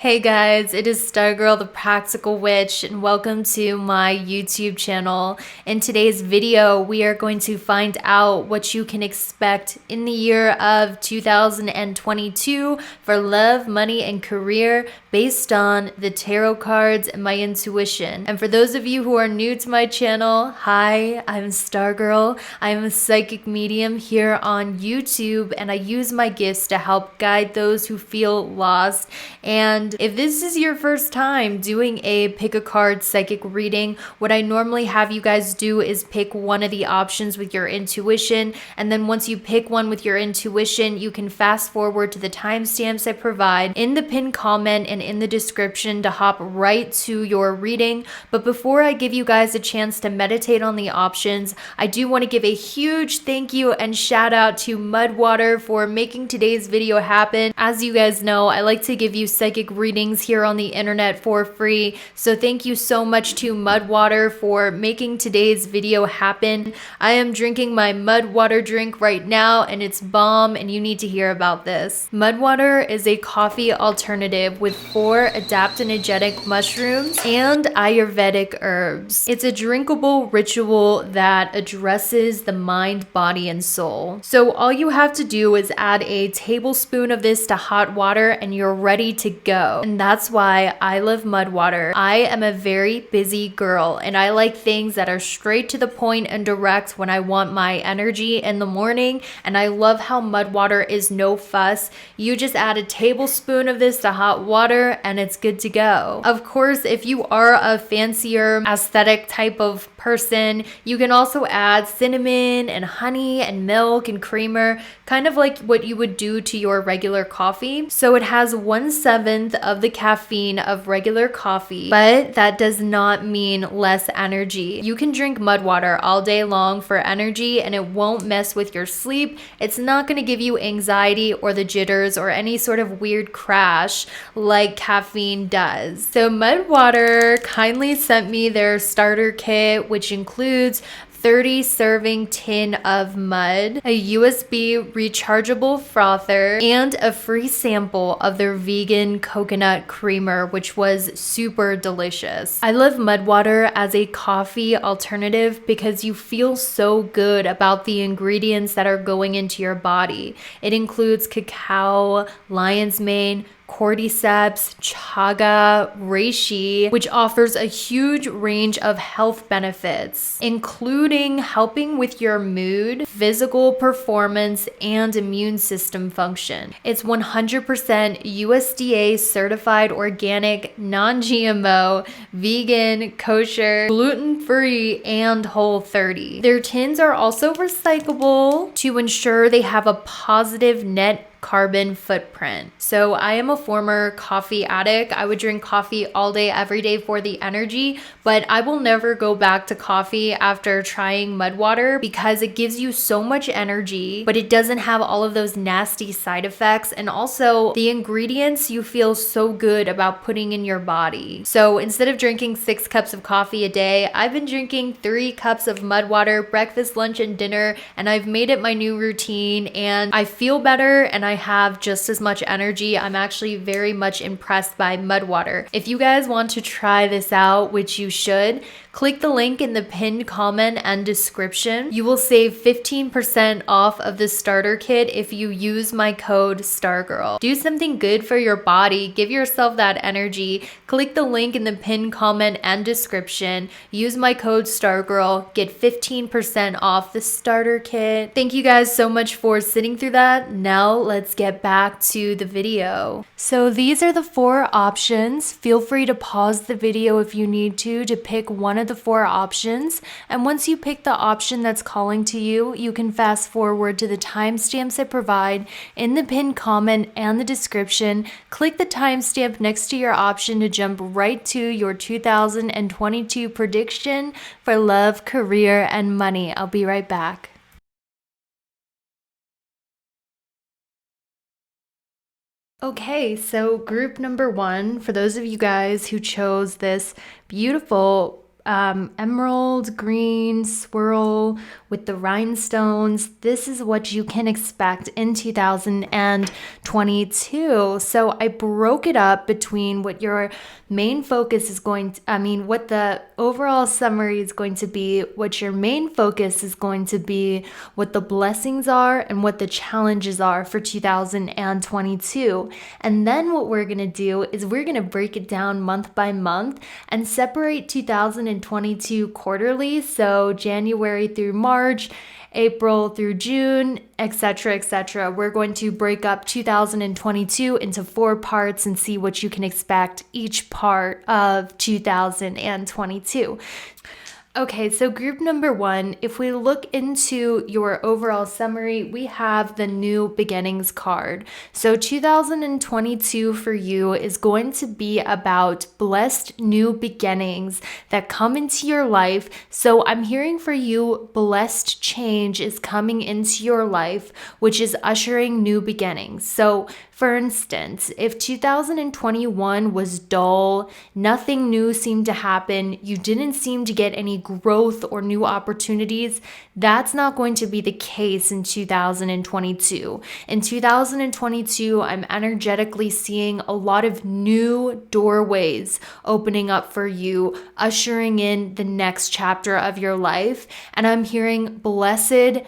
Hey guys, it is Stargirl the Practical Witch, and welcome to my YouTube channel. In today's video, we are going to find out what you can expect in the year of 2022 for love, money, and career based on the tarot cards and my intuition. And for those of you who are new to my channel, hi, I'm Stargirl. I am a psychic medium here on YouTube, and I use my gifts to help guide those who feel lost. And if this is your first time doing a pick a card psychic reading, what I normally have you guys do is pick one of the options with your intuition, and then once you pick one with your intuition, you can fast forward to the timestamps I provide in the pinned comment and in the description to hop right to your reading. But before I give you guys a chance to meditate on the options, I do want to give a huge thank you and shout out to Mudwater for making today's video happen. As you guys know, I like to give you psychic readings here on the internet for free, so thank you so much to Mudwater for making today's video happen. I am drinking my Mudwater drink right now, and it's bomb, and you need to hear about this. Mudwater is a coffee alternative with 4 adaptogenic mushrooms and Ayurvedic herbs. It's a drinkable ritual that addresses the mind, body, and soul. So all you have to do is add a tablespoon of this to hot water and you're ready to go. And that's why I love Mudwater. I am a very busy girl, and I like things that are straight to the point and direct when I want my energy in the morning. And I love how Mudwater is no fuss. You just add a tablespoon of this to hot water and it's good to go. Of course, if you are a fancier aesthetic type of person, you can also add cinnamon and honey and milk and creamer, kind of like what you would do to your regular coffee. So it has 1/7 of the caffeine of regular coffee, but that does not mean less energy. You can drink Mudwater all day long for energy and it won't mess with your sleep. It's not going to give you anxiety or the jitters or any sort of weird crash like caffeine does. So Mudwater kindly sent me their starter kit, which includes 30 serving tin of mud, a USB rechargeable frother, and a free sample of their vegan coconut creamer, which was super delicious. I love Mudwater as a coffee alternative because you feel so good about the ingredients that are going into your body. It includes cacao, lion's mane, cordyceps, chaga, reishi, which offers a huge range of health benefits, including helping with your mood, physical performance, and immune system function. It's 100% USDA certified organic, non-GMO, vegan, kosher, gluten-free, and Whole30. Their tins are also recyclable to ensure they have a positive net carbon footprint. So I am a former coffee addict. I would drink coffee all day, every day for the energy, but I will never go back to coffee after trying Mudwater because it gives you so much energy, but it doesn't have all of those nasty side effects. And also the ingredients you feel so good about putting in your body. So instead of drinking 6 cups of coffee a day, I've been drinking 3 cups of Mudwater, breakfast, lunch, and dinner, and I've made it my new routine, and I feel better and I have just as much energy. I'm actually very much impressed by Mudwater. If you guys want to try this out, which you should, click the link in the pinned comment and description. You will save 15% off of the starter kit if you use my code STARGIRL. Do something good for your body. Give yourself that energy. Click the link in the pinned comment and description. Use my code STARGIRL. Get 15% off the starter kit. Thank you guys so much for sitting through that. Now let's get back to the video. So these are the 4 options. Feel free to pause the video if you need to pick one of the 4 options, and once you pick the option that's calling to you, you can fast forward to the timestamps I provide in the pinned comment and the description. Click the timestamp next to your option to jump right to your 2022 prediction for love, career, and money. I'll be right back. Okay, so group number 1, for those of you guys who chose this beautiful emerald green swirl with the rhinestones. This is what you can expect in 2022. So I broke it up between what your main focus is what the overall summary is going to be, what your main focus is going to be, what the blessings are, and what the challenges are for 2022. And then what we're going to do is we're going to break it down month by month and separate 2022 quarterly. So January through March, April through June, etc., etc. We're going to break up 2022 into 4 parts and see what you can expect each part of 2022. Okay, so group number 1, if we look into your overall summary, we have the new beginnings card. So 2022 for you is going to be about blessed new beginnings that come into your life. So I'm hearing for you, blessed change is coming into your life, which is ushering new beginnings. So for instance, if 2021 was dull, nothing new seemed to happen, you didn't seem to get any growth or new opportunities, that's not going to be the case in 2022. In 2022, I'm energetically seeing a lot of new doorways opening up for you, ushering in the next chapter of your life. And I'm hearing blessed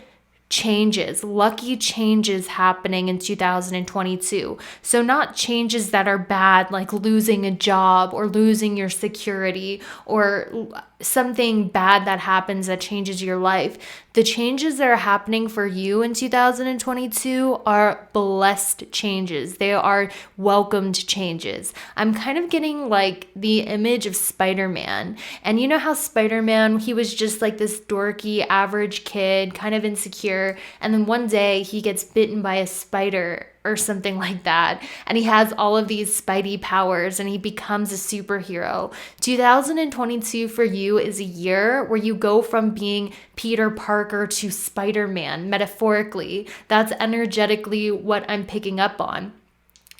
changes, lucky changes happening in 2022. So not changes that are bad, like losing a job or losing your security or something bad that happens that changes your life. The changes that are happening for you in 2022 are blessed changes. They are welcomed changes. I'm kind of getting like the image of Spider-Man. And you know how Spider-Man, he was just like this dorky, average kid, kind of insecure. And then one day he gets bitten by a spider or something like that. And he has all of these Spidey powers and he becomes a superhero. 2022 for you is a year where you go from being Peter Parker to Spider-Man, metaphorically. That's energetically what I'm picking up on.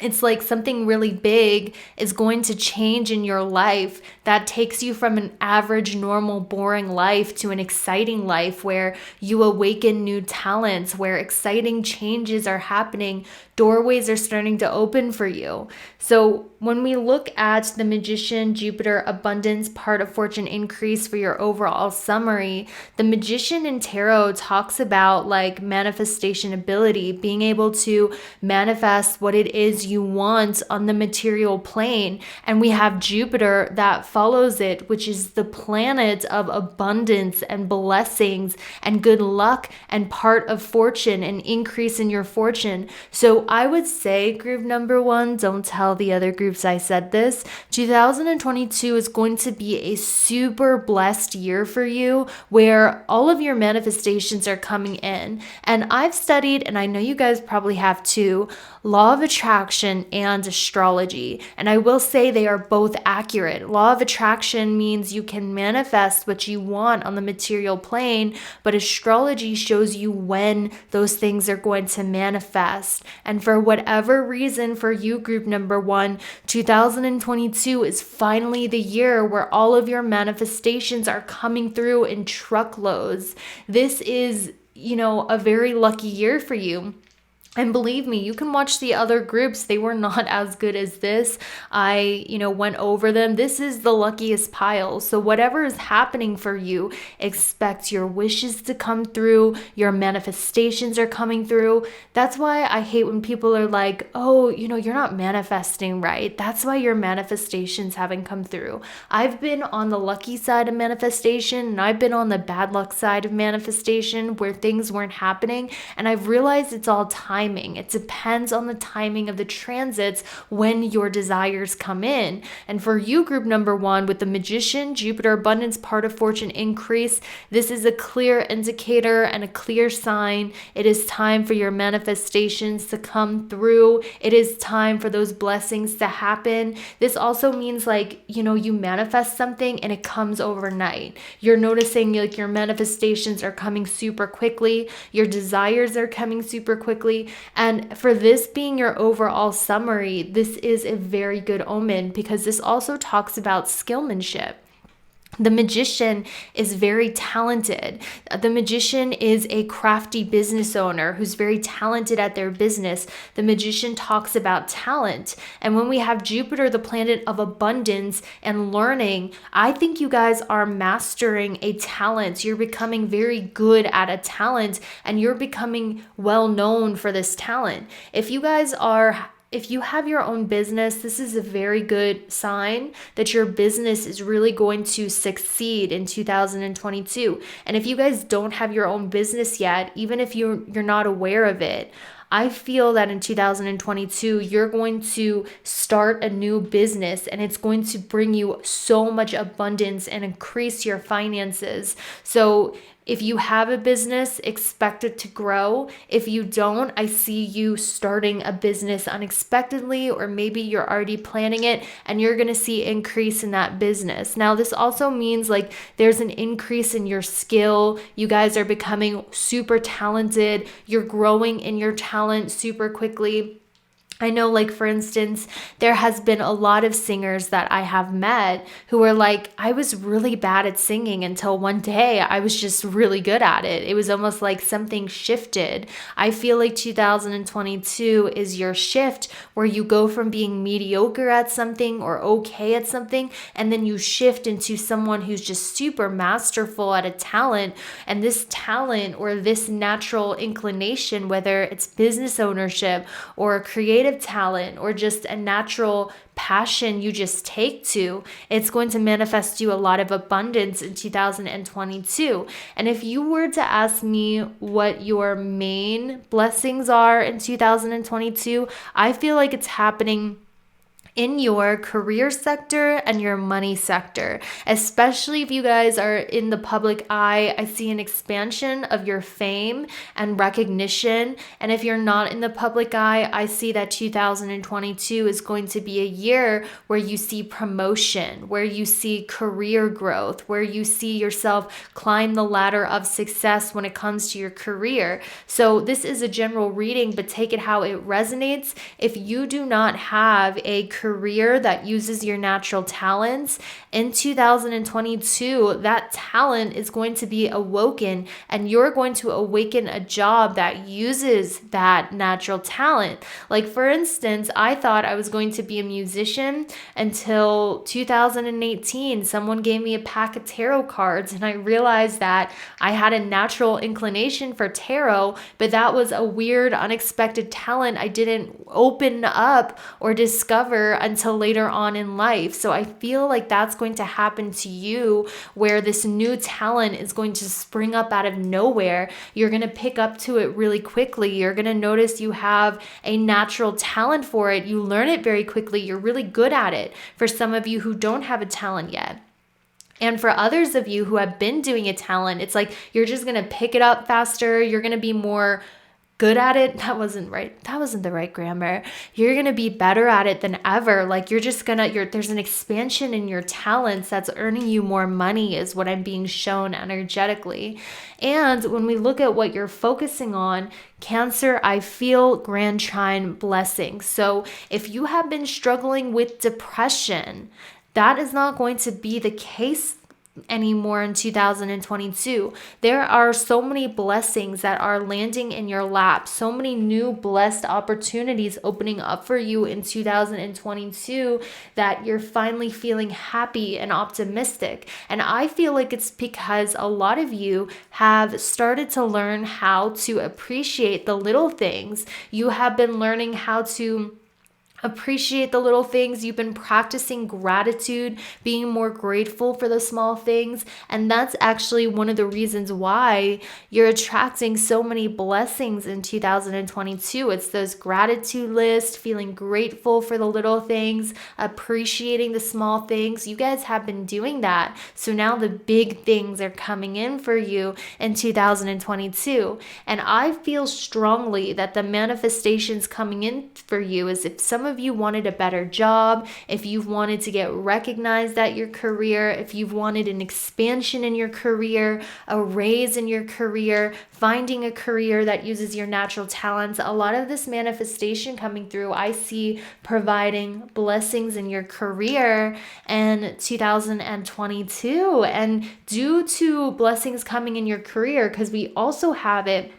It's like something really big is going to change in your life that takes you from an average, normal, boring life to an exciting life where you awaken new talents, where exciting changes are happening, doorways are starting to open for you. So when we look at the Magician, Jupiter, Abundance, part of Fortune, Increase for your overall summary, the Magician in Tarot talks about like manifestation ability, being able to manifest what it is you want on the material plane. And we have Jupiter that follows it, which is the planet of abundance and blessings and good luck and part of fortune and increase in your fortune. So I would say group number 1, don't tell the other groups I said this, 2022 is going to be a super blessed year for you where all of your manifestations are coming in. And I've studied, and I know you guys probably have too, law of attraction and astrology. And I will say they are both accurate. Law of attraction means you can manifest what you want on the material plane, but astrology shows you when those things are going to manifest. And for whatever reason, for you, group number 1, 2022 is finally the year where all of your manifestations are coming through in truckloads. This is, a very lucky year for you. And believe me, you can watch the other groups. They were not as good as this. I, went over them. This is the luckiest pile. So whatever is happening for you, expect your wishes to come through. Your manifestations are coming through. That's why I hate when people are like, oh, you're not manifesting right. That's why your manifestations haven't come through. I've been on the lucky side of manifestation and I've been on the bad luck side of manifestation where things weren't happening. And I've realized it's all time. It depends on the timing of the transits when your desires come in. And for you, group number 1, with the Magician, Jupiter, Abundance, part of Fortune, Increase, this is a clear indicator and a clear sign. It is time for your manifestations to come through. It is time for those blessings to happen. This also means you manifest something and it comes overnight. You're noticing like your manifestations are coming super quickly. Your desires are coming super quickly. And for this being your overall summary, this is a very good omen because this also talks about skillmanship. The magician is very talented. The magician is a crafty business owner who's very talented at their business. The magician talks about talent. And when we have Jupiter, the planet of abundance and learning, I think you guys are mastering a talent. You're becoming very good at a talent, and you're becoming well known for this talent. If you have your own business, this is a very good sign that your business is really going to succeed in 2022. And if you guys don't have your own business yet, even if you're not aware of it, I feel that in 2022, you're going to start a new business, and it's going to bring you so much abundance and increase your finances. So if you have a business, expect it to grow. If you don't, I see you starting a business unexpectedly, or maybe you're already planning it and you're going to see increase in that business. Now, this also means like there's an increase in your skill. You guys are becoming super talented. You're growing in your talent super quickly. I know, like, for instance, there has been a lot of singers that I have met who are like, I was really bad at singing until one day I was just really good at it. It was almost like something shifted. I feel like 2022 is your shift where you go from being mediocre at something or okay at something, and then you shift into someone who's just super masterful at a talent. And this talent or this natural inclination, whether it's business ownership or a creative talent or just a natural passion you just take to, it's going to manifest you a lot of abundance in 2022. And if you were to ask me what your main blessings are in 2022, I feel like it's happening in your career sector and your money sector, especially if you guys are in the public eye. I see an expansion of your fame and recognition. And if you're not in the public eye, I see that 2022 is going to be a year where you see promotion, where you see career growth, where you see yourself climb the ladder of success when it comes to your career. So this is a general reading, but take it how it resonates. If you do not have a career that uses your natural talents in 2022, that talent is going to be awoken, and you're going to awaken a job that uses that natural talent. Like, for instance, I thought I was going to be a musician until 2018. Someone gave me a pack of tarot cards, and I realized that I had a natural inclination for tarot, but that was a weird, unexpected talent I didn't open up or discover until later on in life. So I feel like that's going to happen to you, where this new talent is going to spring up out of nowhere. You're going to pick up to it really quickly. You're going to notice you have a natural talent for it. You learn it very quickly. You're really good at it. For some of you who don't have a talent yet. And for others of you who have been doing a talent, it's like you're just going to pick it up faster. You're going to be more good at it. That wasn't right. That wasn't the right grammar. You're going to be better at it than ever. Like, there's an expansion in your talents that's earning you more money, is what I'm being shown energetically. And when we look at what you're focusing on, Cancer, I feel grand trine blessings. So if you have been struggling with depression, that is not going to be the case anymore in 2022. There are so many blessings that are landing in your lap, so many new blessed opportunities opening up for you in 2022, that you're finally feeling happy and optimistic. And I feel like it's because a lot of you have started to learn how to appreciate the little things. You have been learning how to appreciate the little things. You've been practicing gratitude, being more grateful for the small things. And that's actually one of the reasons why you're attracting so many blessings in 2022. It's those gratitude lists, feeling grateful for the little things, appreciating the small things. You guys have been doing that. So now the big things are coming in for you in 2022. And I feel strongly that the manifestations coming in for you is, if some of of you wanted a better job, if you've wanted to get recognized at your career, if you've wanted an expansion in your career, a raise in your career, finding a career that uses your natural talents, a lot of this manifestation coming through, I see providing blessings in your career in 2022. And due to blessings coming in your career, because we also have it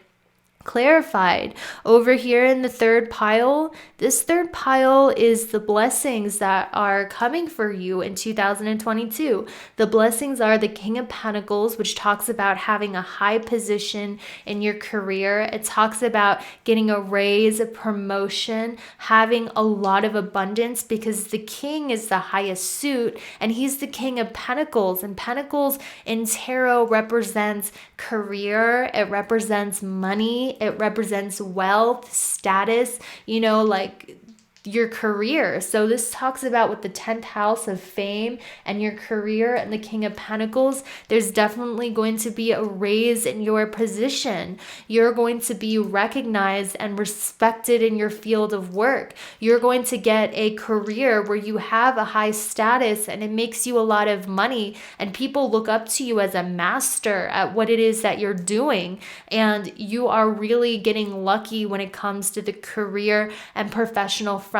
clarified over here in the third pile. This third pile is the blessings that are coming for you in 2022. The blessings are the King of Pentacles, which talks about having a high position in your career. It talks about getting a raise, a promotion, having a lot of abundance, because the king is the highest suit and he's the King of Pentacles, and Pentacles in tarot represents career, it represents money, it represents wealth, status, like your career. So this talks about with the 10th house of fame and your career and the King of Pentacles, there's definitely going to be a raise in your position. You're going to be recognized and respected in your field of work. You're going to get a career where you have a high status and it makes you a lot of money, and people look up to you as a master at what it is that you're doing. And you are really getting lucky when it comes to the career and professional front.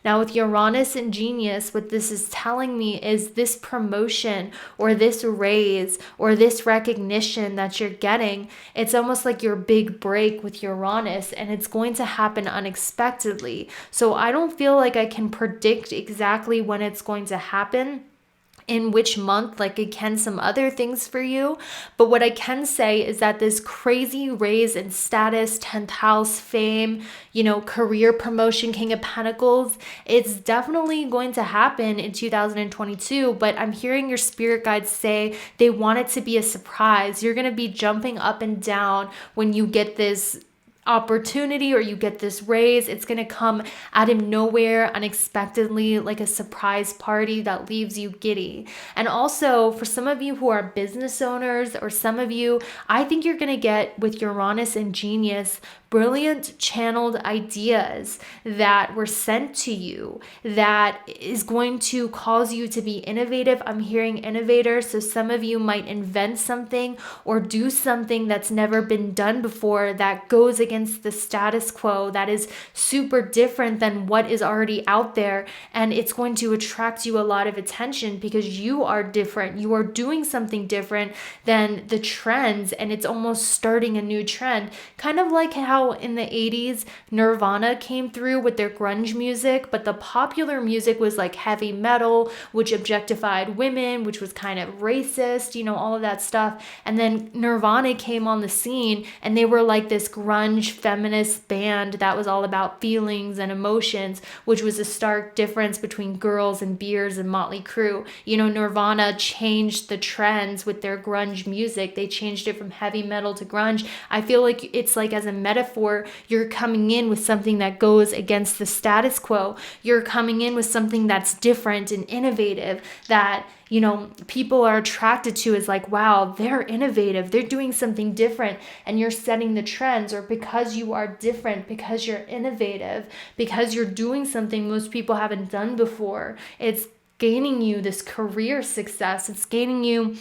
Now with Uranus and Genius, what this is telling me is this promotion or this raise or this recognition that you're getting, it's almost like your big break with Uranus, and it's going to happen unexpectedly. So I don't feel like I can predict exactly when it's going to happen, in which month, like it can some other things for you. But what I can say is that this crazy raise in status, 10th house, fame, career promotion, King of Pentacles, it's definitely going to happen in 2022. But I'm hearing your spirit guides say they want it to be a surprise. You're going to be jumping up and down when you get this opportunity or you get this raise. It's going to come out of nowhere unexpectedly, like a surprise party that leaves you giddy. And also for some of you who are business owners, or some of you, I think you're going to get with Uranus and Genius brilliant channeled ideas that were sent to you that is going to cause you to be innovative. I'm hearing innovator. So some of you might invent something or do something that's never been done before that goes against the status quo, that is super different than what is already out there. And it's going to attract you a lot of attention because you are different. You are doing something different than the trends, and it's almost starting a new trend. Kind of like how in the 80s Nirvana came through with their grunge music, but the popular music was like heavy metal, which objectified women, which was kind of racist, all of that stuff. And then Nirvana came on the scene and they were like this grunge feminist band that was all about feelings and emotions, which was a stark difference between girls and beers and Motley Crue. Nirvana changed the trends with their grunge music. They changed it from heavy metal to grunge. I feel like it's like, as a metaphor, you're coming in with something that goes against the status quo. You're coming in with something that's different and innovative that people are attracted to, is like, wow, they're innovative, they're doing something different, and you're setting the trends. Or because you are different, because you're innovative, because you're doing something most people haven't done before, it's gaining you this career success, it's gaining you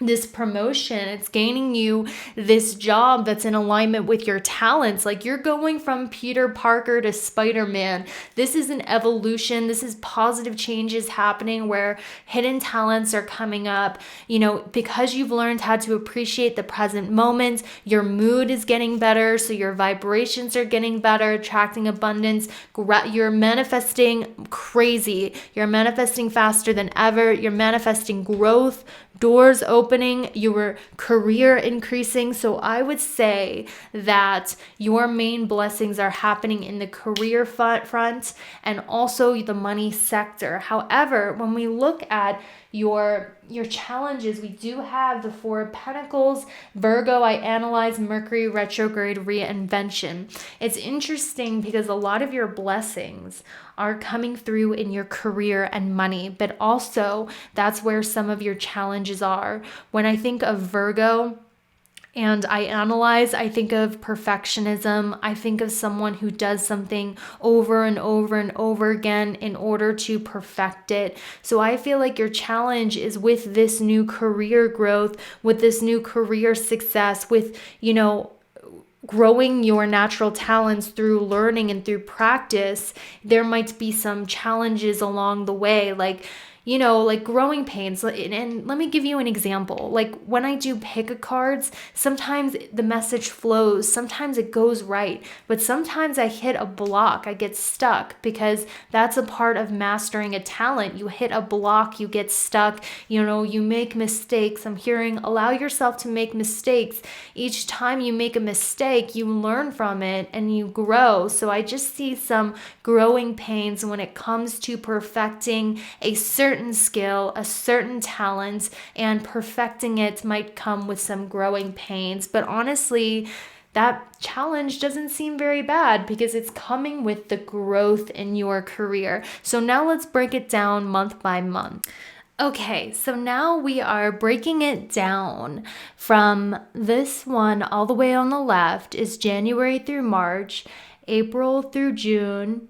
this promotion, it's gaining you this job that's in alignment with your talents. Like, you're going from Peter Parker to Spider-Man. This is an evolution. This is positive changes happening where hidden talents are coming up. Because you've learned how to appreciate the present moment, your mood is getting better. So your vibrations are getting better, attracting abundance. You're manifesting crazy. You're manifesting faster than ever. You're manifesting growth, doors opening, your career increasing. So I would say that your main blessings are happening in the career front and also the money sector. However, when we look at your challenges, we do have the Four of Pentacles, Virgo. I analyze Mercury retrograde reinvention. It's interesting because a lot of your blessings are coming through in your career and money, but also that's where some of your challenges are. When I think of Virgo, and I analyze, I think of perfectionism. I think of someone who does something over and over and over again in order to perfect it. So I feel like your challenge is with this new career growth, with this new career success, with, growing your natural talents through learning and through practice. There might be some challenges along the way, like growing pains. And let me give you an example. Like when I do pick a cards, sometimes the message flows, sometimes it goes right, but sometimes I hit a block, I get stuck, because that's a part of mastering a talent. You hit a block, you get stuck, you make mistakes. I'm hearing allow yourself to make mistakes. Each time you make a mistake, you learn from it and you grow. So I just see some growing pains when it comes to perfecting a certain skill, a certain talent, and perfecting it might come with some growing pains. But honestly, that challenge doesn't seem very bad because it's coming with the growth in your career. So now let's break it down month by month. Okay, so now we are breaking it down from this one all the way on the left is January through March, April through June,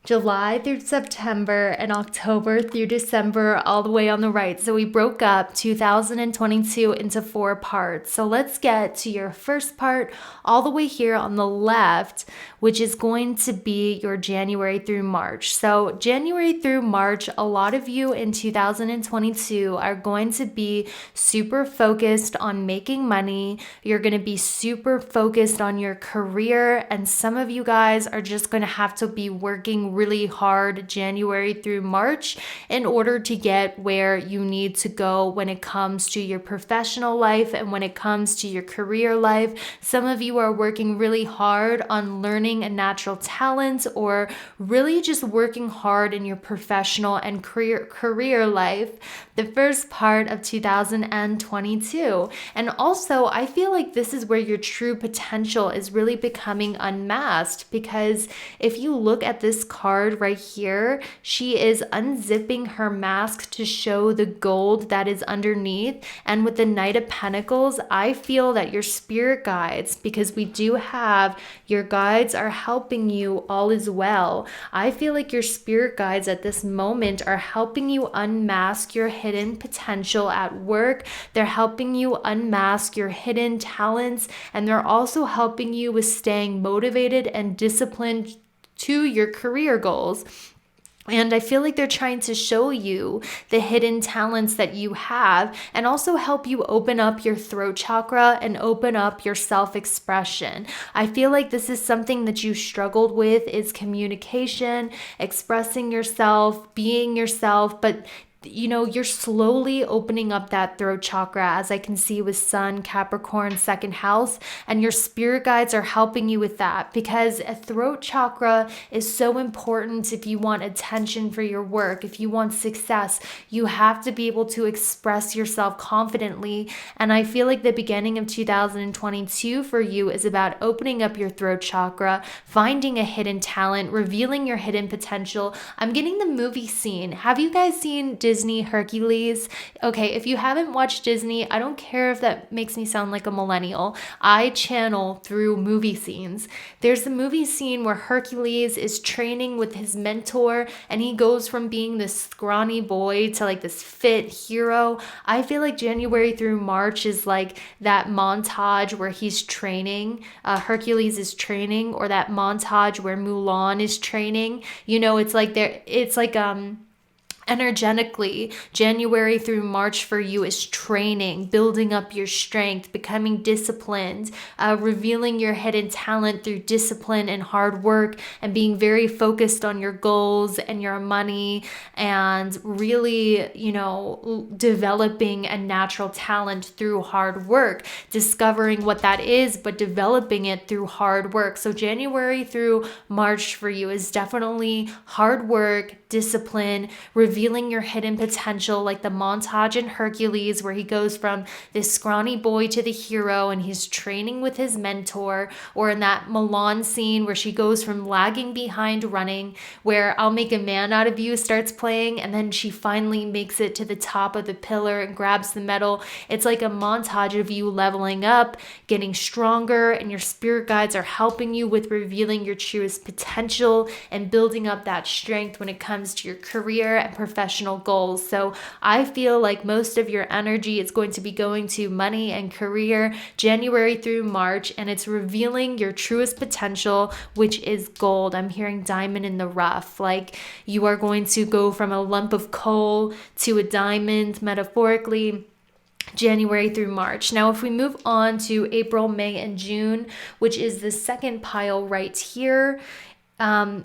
July through September, and October through December, all the way on the right. So we broke up 2022 into 4 parts. So let's get to your first part all the way here on the left, which is going to be your January through March. So January through March, a lot of you in 2022 are going to be super focused on making money. You're going to be super focused on your career, and some of you guys are just going to have to be working really hard January through March in order to get where you need to go when it comes to your professional life and when it comes to your career life. Some of you are working really hard on learning a natural talent, or really just working hard in your professional and career life the first part of 2022. And also, I feel like this is where your true potential is really becoming unmasked, because if you look at this card right here, she is unzipping her mask to show the gold that is underneath. And with the Knight of Pentacles, I feel that your spirit guides, because we do have your guides are helping you, all is well. I feel like your spirit guides at this moment are helping you unmask your hidden potential at work. They're helping you unmask your hidden talents, and they're also helping you with staying motivated and disciplined to your career goals. And I feel like they're trying to show you the hidden talents that you have, and also help you open up your throat chakra and open up your self-expression. I feel like this is something that you struggled with, is communication, expressing yourself, being yourself, but you're slowly opening up that throat chakra, as I can see with Sun, Capricorn, second house, and your spirit guides are helping you with that, because a throat chakra is so important. If you want attention for your work, if you want success, you have to be able to express yourself confidently. And I feel like the beginning of 2022 for you is about opening up your throat chakra, finding a hidden talent, revealing your hidden potential. I'm getting the movie scene. Have you guys seen Disney Hercules? Okay, if you haven't watched Disney, I don't care if that makes me sound like a millennial. I channel through movie scenes. There's a movie scene where Hercules is training with his mentor, and he goes from being this scrawny boy to like this fit hero. I feel like January through March is like that montage where he's training, Hercules is training, or that montage where Mulan is training. It's like energetically, January through March for you is training, building up your strength, becoming disciplined, revealing your hidden talent through discipline and hard work, and being very focused on your goals and your money, and really, developing a natural talent through hard work, discovering what that is, but developing it through hard work. So January through March for you is definitely hard work, discipline, revealing revealing your hidden potential, like the montage in Hercules where he goes from this scrawny boy to the hero and he's training with his mentor, or in that Milan scene where she goes from lagging behind running, where I'll Make a Man Out of You starts playing, and then she finally makes it to the top of the pillar and grabs the medal. It's like a montage of you leveling up, getting stronger, and your spirit guides are helping you with revealing your truest potential and building up that strength when it comes to your career and professional goals. So I feel like most of your energy is going to be going to money and career January through March, and it's revealing your truest potential, which is gold. I'm hearing diamond in the rough. Like you are going to go from a lump of coal to a diamond, metaphorically, January through March. Now, if we move on to April, May, and June, which is the second pile right here,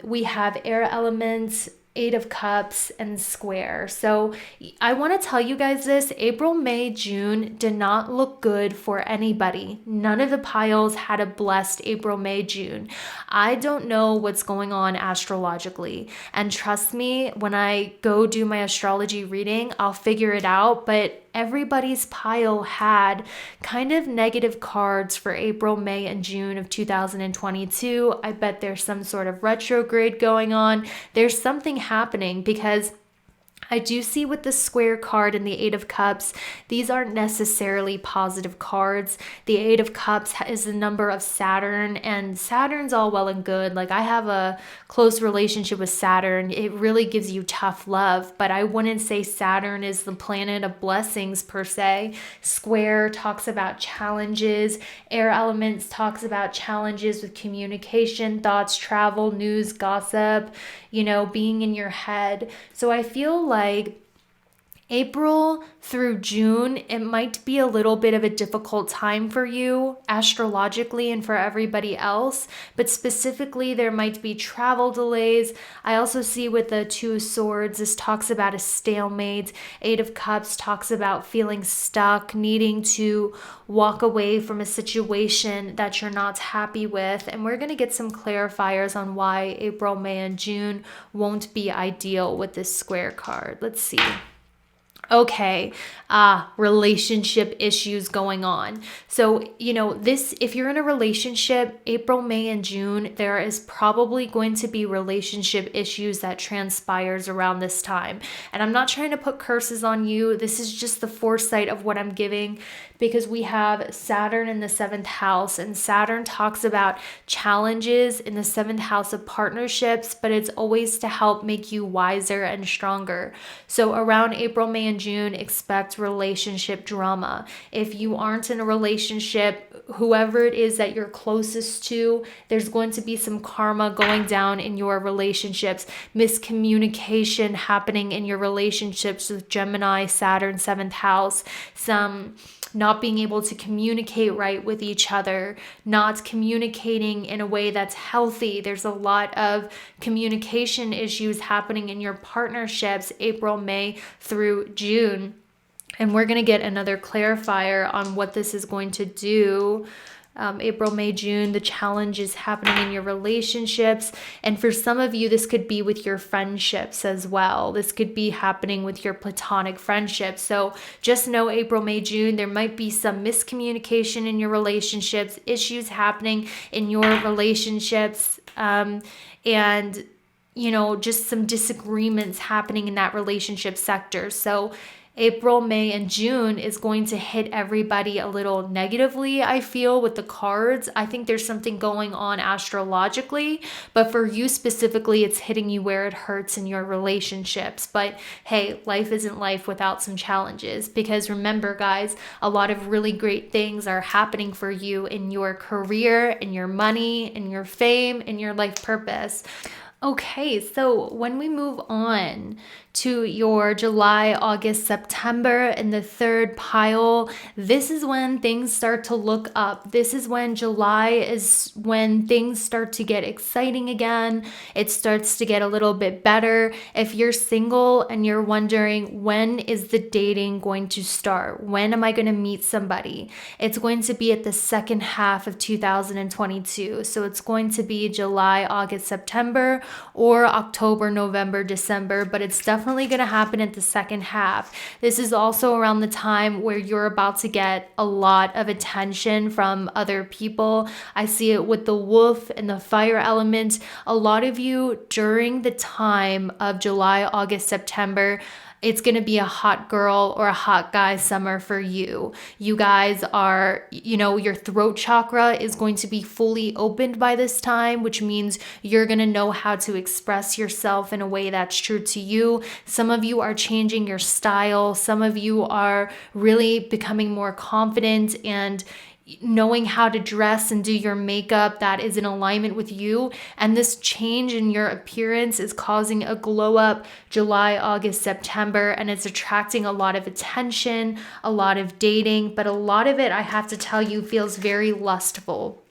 we have air elements, Eight of Cups, and Square. So I want to tell you guys this: April, May, June did not look good for anybody. None of the piles had a blessed April, May, June. I don't know what's going on astrologically. And trust me, when I go do my astrology reading, I'll figure it out. But everybody's pile had kind of negative cards for April, May, and June of 2022. I bet there's some sort of retrograde going on. There's something happening, because I do see with the Square card and the Eight of Cups, these aren't necessarily positive cards. The Eight of Cups is the number of Saturn, and Saturn's all well and good. Like, I have a close relationship with Saturn. It really gives you tough love, but I wouldn't say Saturn is the planet of blessings per se. Square talks about challenges. Air elements talks about challenges with communication, thoughts, travel, news, gossip, being in your head. So I feel like April through June, it might be a little bit of a difficult time for you astrologically and for everybody else, but specifically there might be travel delays. I also see with the Two of Swords, this talks about a stalemate. Eight of Cups talks about feeling stuck, needing to walk away from a situation that you're not happy with. And we're going to get some clarifiers on why April, May, and June won't be ideal with this Square card. Let's see. Okay, relationship issues going on. So, if you're in a relationship, April, May, and June, there is probably going to be relationship issues that transpires around this time. And I'm not trying to put curses on you. This is just the foresight of what I'm giving, because we have Saturn in the 7th house, and Saturn talks about challenges in the 7th house of partnerships, but it's always to help make you wiser and stronger. So around April, May, and June, expect relationship drama. If you aren't in a relationship, whoever it is that you're closest to, there's going to be some karma going down in your relationships, miscommunication happening in your relationships with Gemini, Saturn, 7th house, some not being able to communicate right with each other, not communicating in a way that's healthy. There's a lot of communication issues happening in your partnerships, April, May through June. And we're going to get another clarifier on what this is going to do. April, May, June, the challenges happening in your relationships. And for some of you, this could be with your friendships as well. This could be happening with your platonic friendships. So just know April, May, June, there might be some miscommunication in your relationships, issues happening in your relationships, and just some disagreements happening in that relationship sector. So April, May, and June is going to hit everybody a little negatively, I feel, with the cards. I think there's something going on astrologically, but for you specifically, it's hitting you where it hurts in your relationships. But hey, life isn't life without some challenges, because remember, guys, a lot of really great things are happening for you in your career, in your money, in your fame, in your life purpose. Okay, so when we move on to your July, August, September in the third pile, this is when things start to look up. This is when July is when things start to get exciting again. It starts to get a little bit better. If you're single and you're wondering, when is the dating going to start? When am I going to meet somebody? It's going to be at the second half of 2022. So it's going to be July, August, September, or October, November, December, but it's definitely going to happen at the second half. This is also around the time where you're about to get a lot of attention from other people. I see it with the wolf and the fire element. A lot of you during the time of July, August, September, it's going to be a hot girl or a hot guy summer for you. You guys are, your throat chakra is going to be fully opened by this time, which means you're going to know how to express yourself in a way that's true to you. Some of you are changing your style. Some of you are really becoming more confident and knowing how to dress and do your makeup that is in alignment with you. And this change in your appearance is causing a glow up July, August, September, and it's attracting a lot of attention, a lot of dating, but a lot of it, I have to tell you, feels very lustful.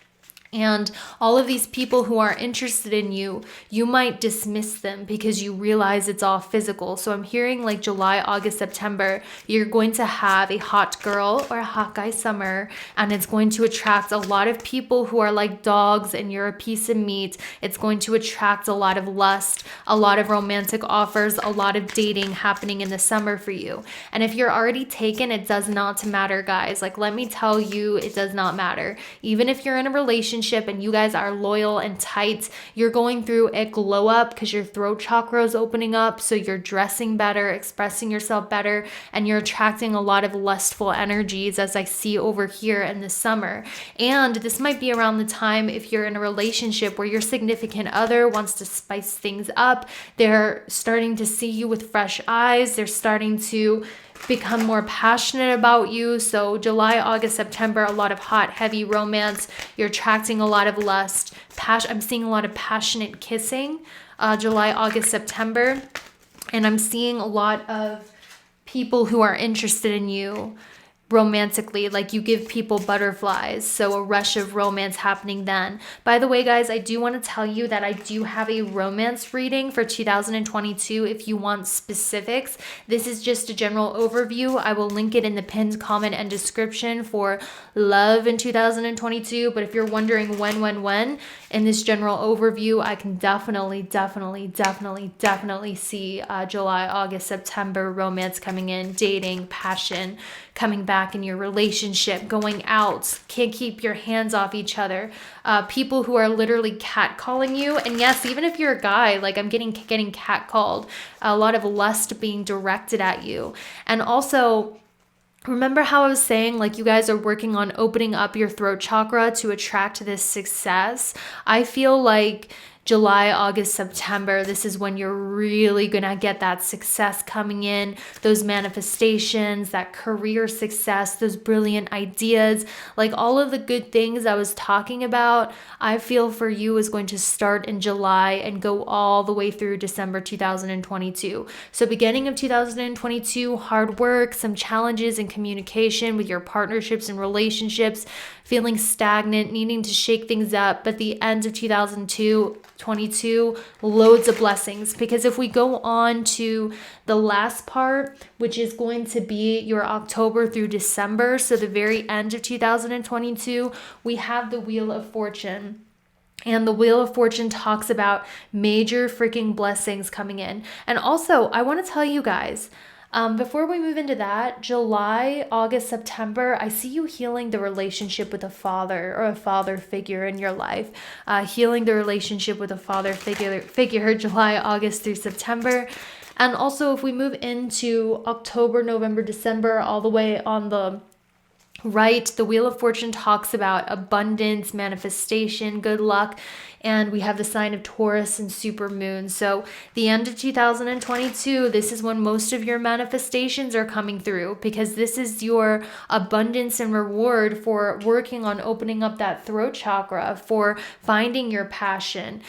And all of these people who are interested in you, you might dismiss them because you realize it's all physical. So I'm hearing like July, August, September, you're going to have a hot girl or a hot guy summer, and it's going to attract a lot of people who are like dogs and you're a piece of meat. It's going to attract a lot of lust, a lot of romantic offers, a lot of dating happening in the summer for you. And if you're already taken, it does not matter, guys. Like, let me tell you, it does not matter. Even if you're in a relationship and you guys are loyal and tight, you're going through a glow up because your throat chakra is opening up. So you're dressing better, expressing yourself better, and you're attracting a lot of lustful energies, as I see over here in the summer. And this might be around the time if you're in a relationship where your significant other wants to spice things up. They're starting to see you with fresh eyes. They're starting to become more passionate about you. So July, August, September, a lot of hot, heavy romance. You're attracting a lot of lust. I'm seeing a lot of passionate kissing, July, August, September. And I'm seeing a lot of people who are interested in you romantically, like you give people butterflies, so a rush of romance happening then. By the way, guys, I do want to tell you that I do have a romance reading for 2022 if you want specifics. This is just a general overview. I will link it in the pinned comment and description for love in 2022, but if you're wondering when in this general overview, I can definitely see July, August, September romance coming in, dating, passion coming back in your relationship, going out, can't keep your hands off each other, people who are literally catcalling you. And yes, even if you're a guy, like I'm getting catcalled, a lot of lust being directed at you. And also, remember how I was saying, like, you guys are working on opening up your throat chakra to attract this success? I feel like July, August, September, this is when you're really gonna get that success coming in, those manifestations, that career success, those brilliant ideas, like all of the good things I was talking about, I feel for you is going to start in July and go all the way through December 2022. So beginning of 2022, hard work, some challenges in communication with your partnerships and relationships, feeling stagnant, needing to shake things up. But the end of 2022, loads of blessings. Because if we go on to the last part, which is going to be your October through December, so the very end of 2022, we have the Wheel of Fortune. And the Wheel of Fortune talks about major freaking blessings coming in. And also, I want to tell you guys, before we move into that, July, August, September, I see you healing the relationship with a father or a father figure in your life. Healing the relationship with a father figure July, August through September. And also, if we move into October, November, December, all the way on the right, the Wheel of Fortune talks about abundance, manifestation, good luck, and we have the sign of Taurus and supermoon. So the end of 2022, this is when most of your manifestations are coming through, because this is your abundance and reward for working on opening up that throat chakra, for finding your passion.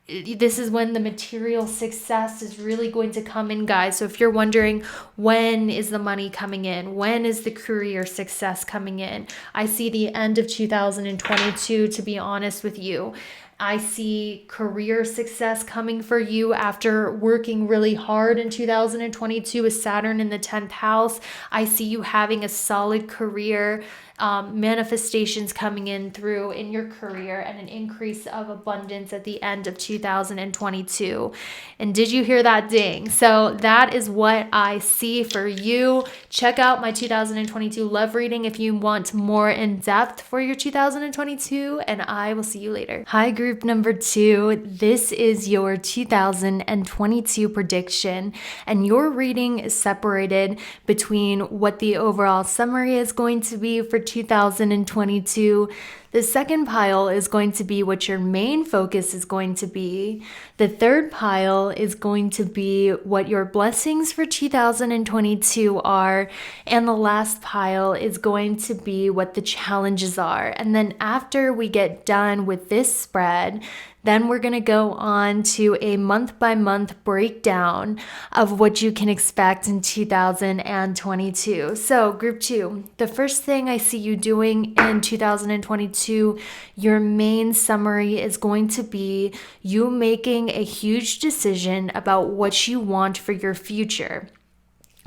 This is when the material success is really going to come in, guys. So if you're wondering, when is the money coming in? When is the career success coming in? I see the end of 2022, to be honest with you. I see career success coming for you after working really hard in 2022 with Saturn in the 10th house. I see you having a solid career, manifestations coming in through in your career, and an increase of abundance at the end of 2022. And did you hear that ding? So that is what I see for you. Check out my 2022 love reading if you want more in depth for your 2022, and I will see you later. Hi, group number 2. This is your 2022 prediction, and your reading is separated between what the overall summary is going to be for 2022. The second pile is going to be what your main focus is going to be. The third pile is going to be what your blessings for 2022 are. And the last pile is going to be what the challenges are. And then after we get done with this spread, then we're going to go on to a month-by-month breakdown of what you can expect in 2022. So, group 2, the first thing I see you doing in 2022, your main summary is going to be you making a huge decision about what you want for your future.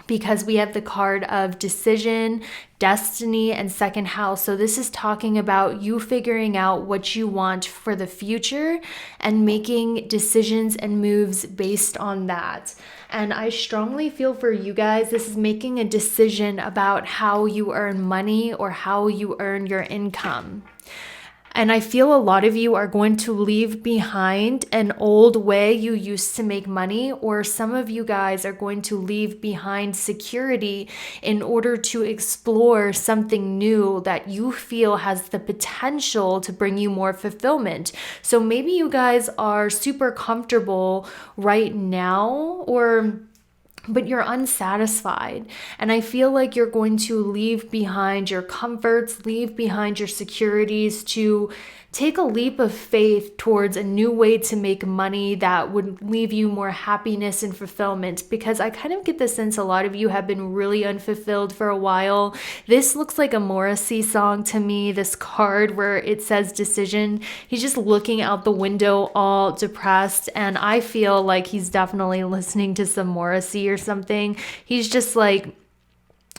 Because we have the card of decision, destiny, and second house. So this is talking about you figuring out what you want for the future and making decisions and moves based on that. And I strongly feel for you guys, this is making a decision about how you earn money or how you earn your income. And I feel a lot of you are going to leave behind an old way you used to make money, or some of you guys are going to leave behind security in order to explore something new that you feel has the potential to bring you more fulfillment. So maybe you guys are super comfortable right now, but you're unsatisfied. And I feel like you're going to leave behind your comforts, leave behind your securities to take a leap of faith towards a new way to make money that would leave you more happiness and fulfillment. Because I kind of get the sense a lot of you have been really unfulfilled for a while. This looks like a Morrissey song to me, this card where it says decision. He's just looking out the window all depressed, and I feel like he's definitely listening to some Morrissey or something. He's just like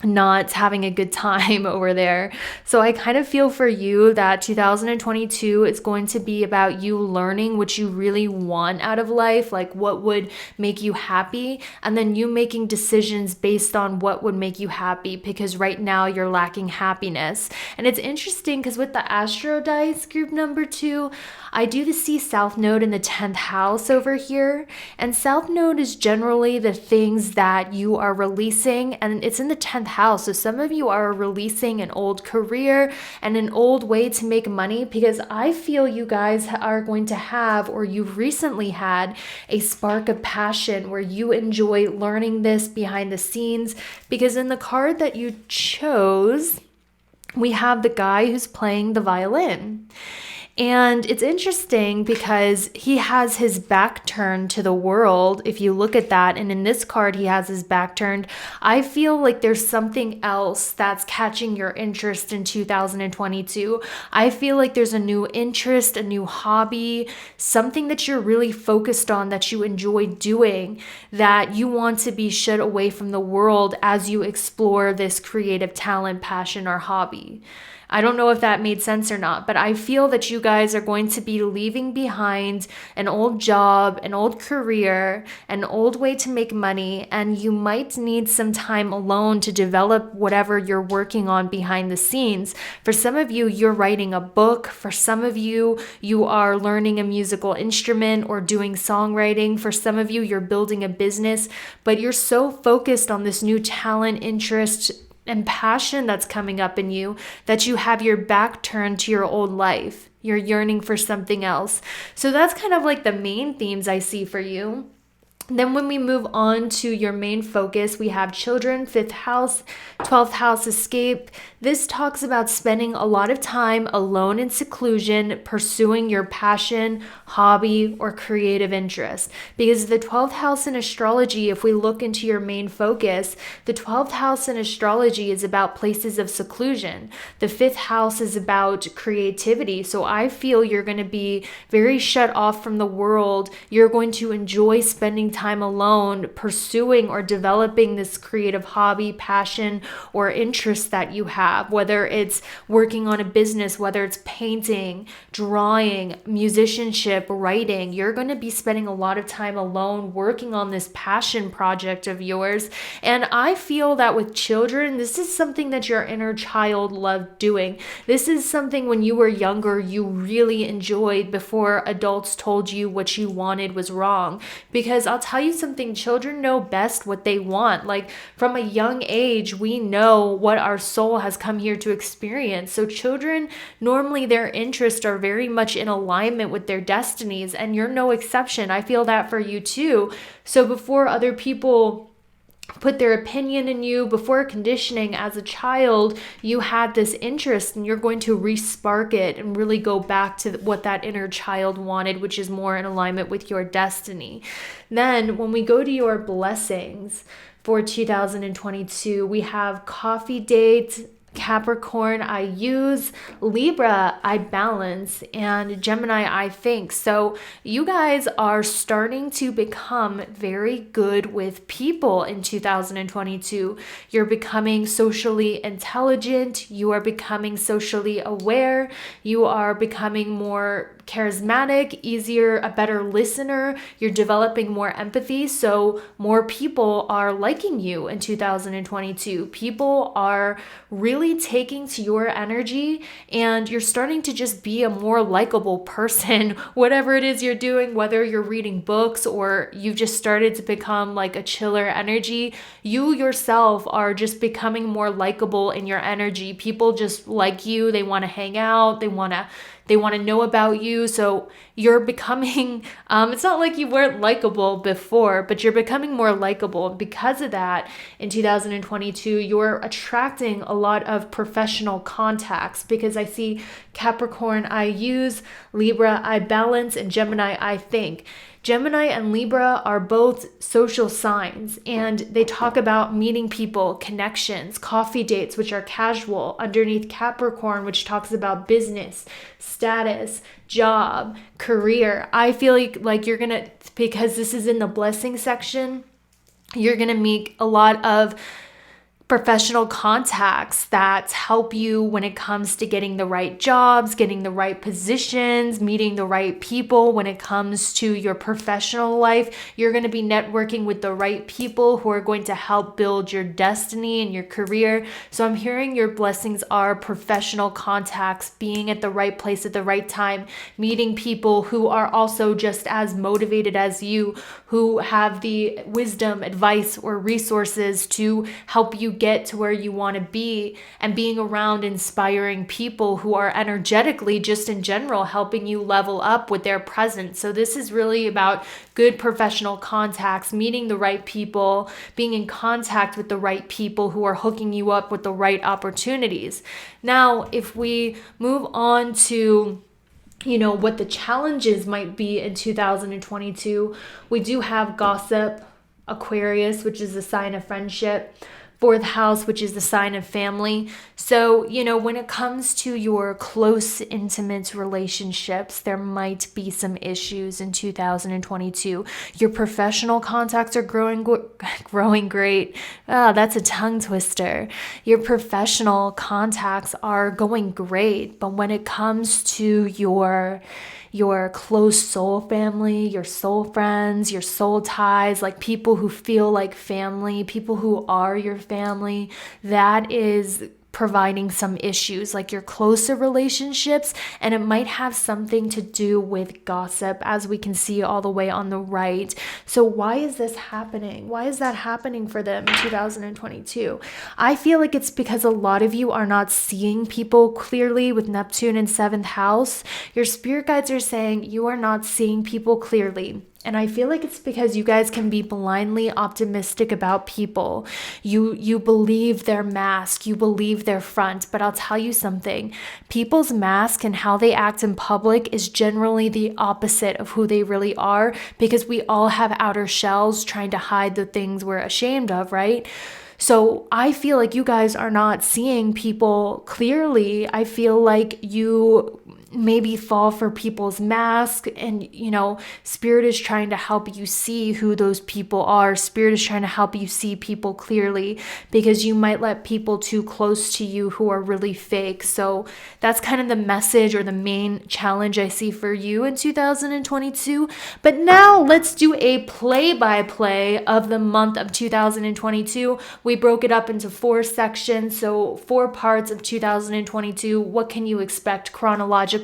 not having a good time over there. So I kind of feel for you that 2022 is going to be about you learning what you really want out of life, like what would make you happy, and then you making decisions based on what would make you happy, because right now you're lacking happiness. And it's interesting because with the Astro Dice group number 2, I do see South Node in the 10th house over here. And South Node is generally the things that you are releasing, and it's in the 10th house. So some of you are releasing an old career and an old way to make money, because I feel you guys are going to have, or you've recently had, a spark of passion where you enjoy learning this behind the scenes. Because in the card that you chose, we have the guy who's playing the violin. And it's interesting because he has his back turned to the world, if you look at that. And in this card, he has his back turned. I feel like there's something else that's catching your interest in 2022. I feel like there's a new interest, a new hobby, something that you're really focused on, that you enjoy doing, that you want to be shut away from the world as you explore this creative talent, passion, or hobby. I don't know if that made sense or not, but I feel that you guys are going to be leaving behind an old job, an old career, an old way to make money, and you might need some time alone to develop whatever you're working on behind the scenes. For some of you, you're writing a book. For some of you, you are learning a musical instrument or doing songwriting. For some of you, you're building a business, but you're so focused on this new talent, interest, and passion that's coming up in you that you have your back turned to your old life. You're yearning for something else. So that's kind of like the main themes I see for you. Then when we move on to your main focus, we have children, 5th house, 12th house, escape. This talks about spending a lot of time alone in seclusion, pursuing your passion, hobby, or creative interest. Because the 12th house in astrology, if we look into your main focus, the 12th house in astrology is about places of seclusion. The 5th house is about creativity. So I feel you're going to be very shut off from the world. You're going to enjoy spending time alone, pursuing or developing this creative hobby, passion, or interest that you have, whether it's working on a business, whether it's painting, drawing, musicianship, writing. You're going to be spending a lot of time alone working on this passion project of yours. And I feel that with children, this is something that your inner child loved doing. This is something when you were younger, you really enjoyed before adults told you what you wanted was wrong. Because I'll tell you something, children know best what they want. Like from a young age, we know what our soul has come here to experience. So children, normally their interests are very much in alignment with their destinies, and you're no exception. I feel that for you too. So before other people put their opinion in you, before conditioning as a child, you had this interest, and you're going to re-spark it and really go back to what that inner child wanted, which is more in alignment with your destiny. Then when we go to your blessings for 2022, we have coffee date, Capricorn, I use, Libra, I balance, and Gemini, I think. So you guys are starting to become very good with people in 2022. You're becoming socially intelligent. You are becoming socially aware. You are becoming more charismatic, easier, a better listener. You're developing more empathy. So more people are liking you in 2022. People are really taking to your energy, and you're starting to just be a more likable person, whatever it is you're doing, whether you're reading books or you've just started to become like a chiller energy. You yourself are just becoming more likable in your energy. People just like you. They want to hang out. They want to know about you. So you're becoming, it's not like you weren't likable before, but you're becoming more likable. And because of that, in 2022, you're attracting a lot of professional contacts, because I see Capricorn, I use, Libra, I balance, and Gemini, I think. Gemini and Libra are both social signs, and they talk about meeting people, connections, coffee dates, which are casual, underneath Capricorn, which talks about business, status, job, career. I feel like you're going to, because this is in the blessing section, you're going to meet a lot of professional contacts that help you when it comes to getting the right jobs, getting the right positions, meeting the right people. When it comes to your professional life, you're going to be networking with the right people who are going to help build your destiny and your career. So I'm hearing your blessings are professional contacts, being at the right place at the right time, meeting people who are also just as motivated as you, who have the wisdom, advice, or resources to help you get to where you want to be, and being around inspiring people who are energetically, just in general, helping you level up with their presence. So this is really about good professional contacts, meeting the right people, being in contact with the right people who are hooking you up with the right opportunities. Now, if we move on to what the challenges might be in 2022, we do have gossip, Aquarius, which is a sign of friendship, 4th house, which is the sign of family. So, when it comes to your close, intimate relationships, there might be some issues in 2022. Your professional contacts are growing great. Oh, that's a tongue twister. Your professional contacts are going great, but when it comes to your close soul family, your soul friends, your soul ties, like people who feel like family, people who are your family, that is providing some issues, like your closer relationships, and it might have something to do with gossip, as we can see all the way on the right. So why is this happening? Why is that happening for them in 2022? I feel like it's because a lot of you are not seeing people clearly with Neptune in 7th house. Your spirit guides are saying you are not seeing people clearly. And I feel like it's because you guys can be blindly optimistic about people. You believe their mask, you believe their front, but I'll tell you something. People's mask and how they act in public is generally the opposite of who they really are, because we all have outer shells trying to hide the things we're ashamed of, right? So I feel like you guys are not seeing people clearly. I feel like you maybe fall for people's mask, and spirit is trying to help you see who those people are. Spirit is trying to help you see people clearly, because you might let people too close to you who are really fake. So that's kind of the message or the main challenge I see for you in 2022. But now let's do a play-by-play of the month of 2022. We broke it up into 4 sections, so 4 parts of 2022. What can you expect chronologically?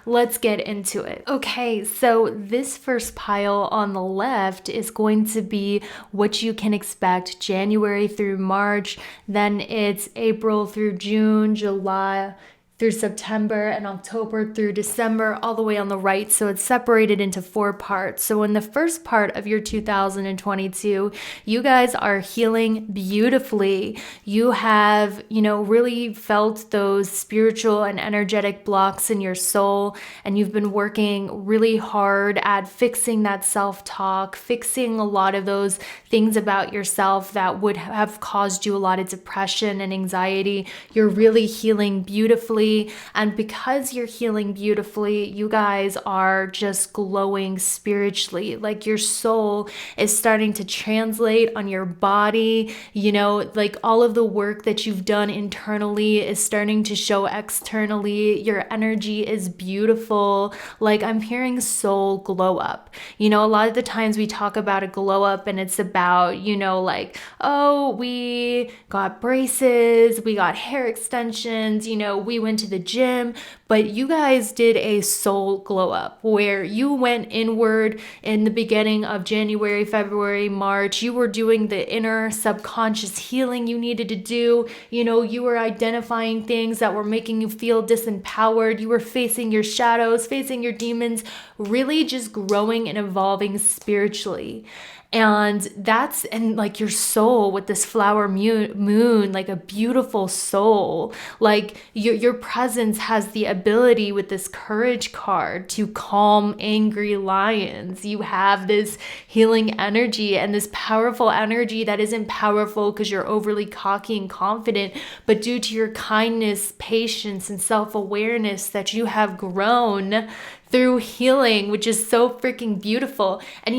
Let's get into it. Okay, so this first pile on the left is going to be what you can expect January through March. Then it's April through June, July through September, and October through December, all the way on the right. So it's separated into 4 parts. So in the first part of your 2022, you guys are healing beautifully. You have, really felt those spiritual and energetic blocks in your soul, and you've been working really hard at fixing that self-talk, fixing a lot of those things about yourself that would have caused you a lot of depression and anxiety. You're really healing beautifully. And because you're healing beautifully, you guys are just glowing spiritually. Like your soul is starting to translate on your body. Like all of the work that you've done internally is starting to show externally. Your energy is beautiful. Like I'm hearing soul glow up. A lot of the times we talk about a glow up and it's about, like, oh, we got braces, we got hair extensions, we went to the gym, but you guys did a soul glow up where you went inward in the beginning of January, February, March. You were doing the inner subconscious healing you needed to do. You were identifying things that were making you feel disempowered. You were facing your shadows, facing your demons, really just growing and evolving spiritually. And like your soul with this flower moon, like a beautiful soul. Like your presence has the ability with this courage card to calm angry lions. You have this healing energy and this powerful energy that isn't powerful because you're overly cocky and confident, but due to your kindness, patience, and self-awareness that you have grown through healing, which is so freaking beautiful. And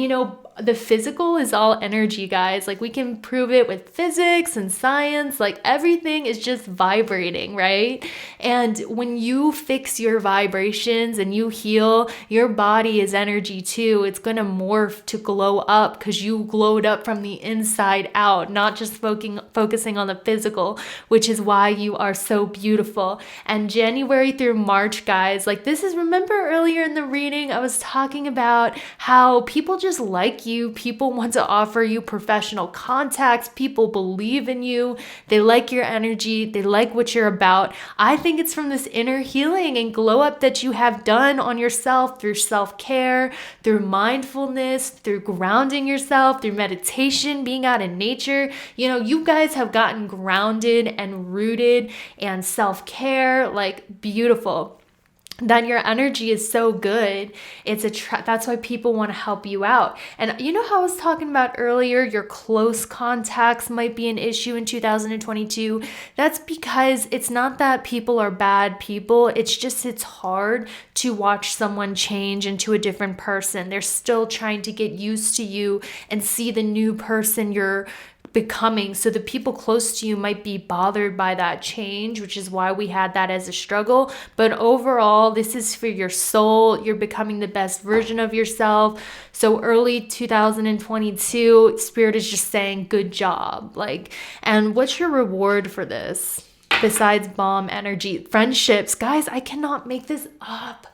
the physical is all energy, guys. Like we can prove it with physics and science. Like everything is just vibrating, right? And when you fix your vibrations and you heal, your body is energy too. It's going to morph to glow up because you glowed up from the inside out, not just focusing on the physical, which is why you are so beautiful. And January through March, guys, like this is, remember earlier in the reading, I was talking about how people just like you. People want to offer you professional contacts. People believe in you. They like your energy. They like what you're about. I think it's from this inner healing and glow up that you have done on yourself through self-care, through mindfulness, through grounding yourself, through meditation, being out in nature. You guys have gotten grounded and rooted and self-care, like beautiful. Then your energy is so good. That's why people want to help you out. And how I was talking about earlier, your close contacts might be an issue in 2022. That's because it's not that people are bad people. It's hard to watch someone change into a different person. They're still trying to get used to you and see the new person you're becoming. So the people close to you might be bothered by that change, which is why we had that as a struggle. But overall, this is for your soul. You're becoming the best version of yourself. So early 2022, Spirit is just saying, good job. And what's your reward for this? Besides bomb energy, friendships. Guys, I cannot make this up.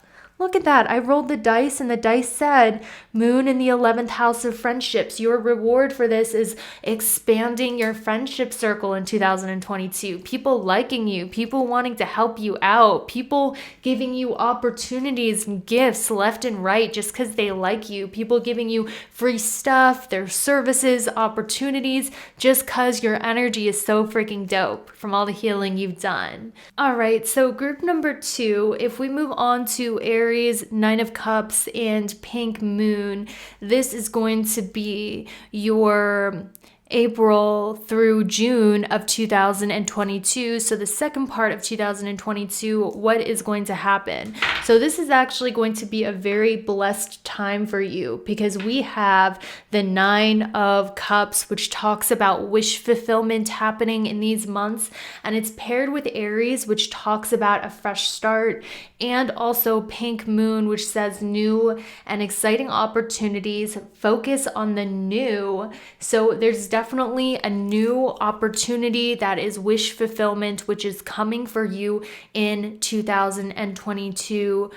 Look at that. I rolled the dice and the dice said Moon in the 11th house of friendships. Your reward for this is expanding your friendship circle in 2022. People liking you, people wanting to help you out, people giving you opportunities and gifts left and right just because they like you, people giving you free stuff, their services, opportunities, just because your energy is so freaking dope from all the healing you've done. All right, so group number 2, if we move on to Aries, Nine of Cups, and Pink Moon, this is going to be your April through June of 2022. So the second part of 2022, what is going to happen? So this is actually going to be a very blessed time for you because we have the Nine of Cups, which talks about wish fulfillment happening in these months. And it's paired with Aries, which talks about a fresh start, and also Pink Moon, which says new and exciting opportunities. Focus on the new. So there's definitely a new opportunity that is wish fulfillment, which is coming for you in 2022.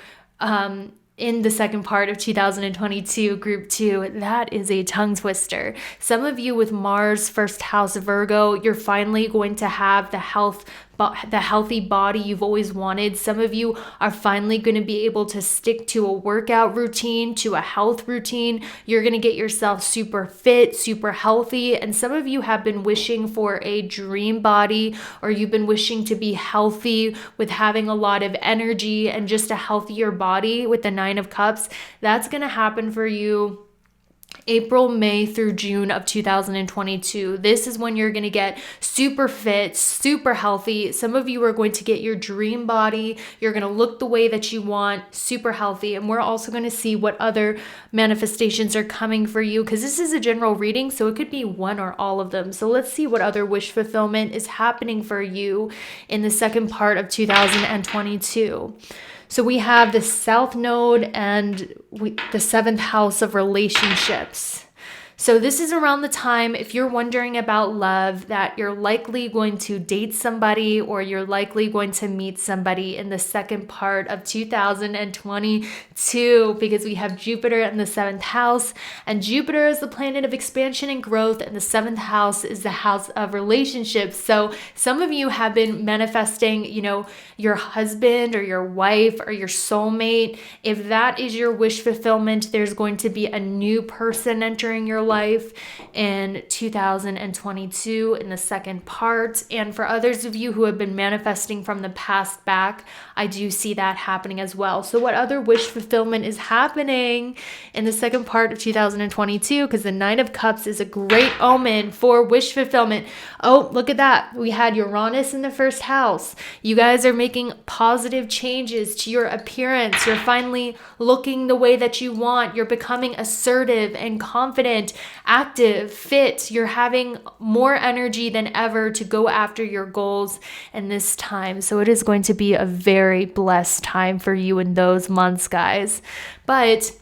In the second part of 2022, group 2, that is a tongue twister. Some of you with Mars, first house Virgo, you're finally going to have the healthy body you've always wanted. Some of you are finally going to be able to stick to a workout routine, to a health routine. You're going to get yourself super fit, super healthy. And some of you have been wishing for a dream body, or you've been wishing to be healthy with having a lot of energy and just a healthier body with the Nine of Cups. That's going to happen for you April, May through June of 2022. This is when you're going to get super fit, super healthy. Some of you are going to get your dream body. You're going to look the way that you want, super healthy. And we're also going to see what other manifestations are coming for you, because this is a general reading, so it could be one or all of them. So let's see what other wish fulfillment is happening for you in the second part of 2022. So we have the South Node and the 7th house of relationships. So this is around the time, if you're wondering about love, that you're likely going to date somebody, or you're likely going to meet somebody in the second part of 2022, because we have Jupiter in the 7th house, and Jupiter is the planet of expansion and growth, and the 7th house is the house of relationships. So some of you have been manifesting, your husband or your wife or your soulmate. If that is your wish fulfillment, there's going to be a new person entering your life in 2022 in the second part. And for others of you who have been manifesting from the past back, I do see that happening as well. So what other wish fulfillment is happening in the second part of 2022? Because the Nine of Cups is a great omen for wish fulfillment. Oh, look at that. We had Uranus in the first house. You guys are making positive changes to your appearance. You're finally looking the way that you want. You're becoming assertive and confident, active, fit. You're having more energy than ever to go after your goals in this time. So it is going to be a very blessed time for you in those months, guys. But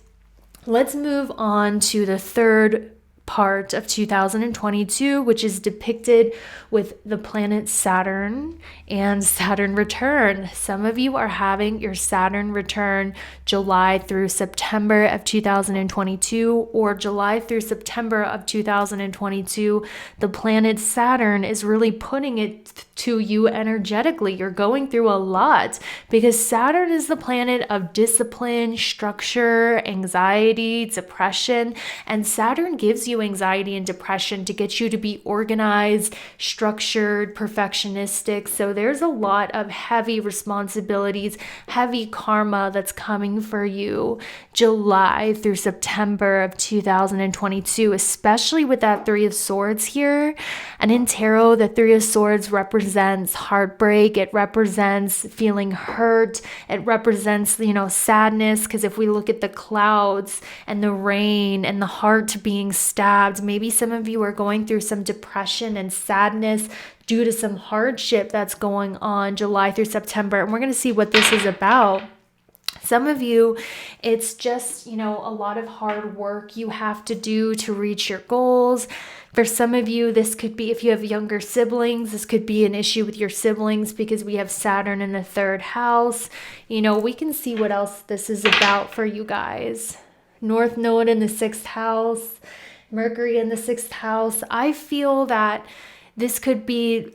let's move on to the third part of 2022, which is depicted with the planet Saturn and Saturn return. Some of you are having your Saturn return July through September of 2022, or July through September of 2022. The planet Saturn is really putting it to you energetically. You're going through a lot because Saturn is the planet of discipline, structure, anxiety, depression, and Saturn gives you anxiety and depression to get you to be organized, structured, perfectionistic. So there's a lot of heavy responsibilities, heavy karma that's coming for you July through September of 2022, especially with that Three of Swords here. And in tarot, the Three of Swords represents heartbreak. It represents feeling hurt. It represents, sadness, because if we look at the clouds and the rain and the heart being stabbed, maybe some of you are going through some depression and sadness due to some hardship that's going on July through September. And we're going to see what this is about. Some of you, it's just, a lot of hard work you have to do to reach your goals. For some of you, this could be, if you have younger siblings, this could be an issue with your siblings because we have Saturn in the 3rd house. We can see what else this is about for you guys. North Node in the 6th house, Mercury in the 6th house. I feel that this could be,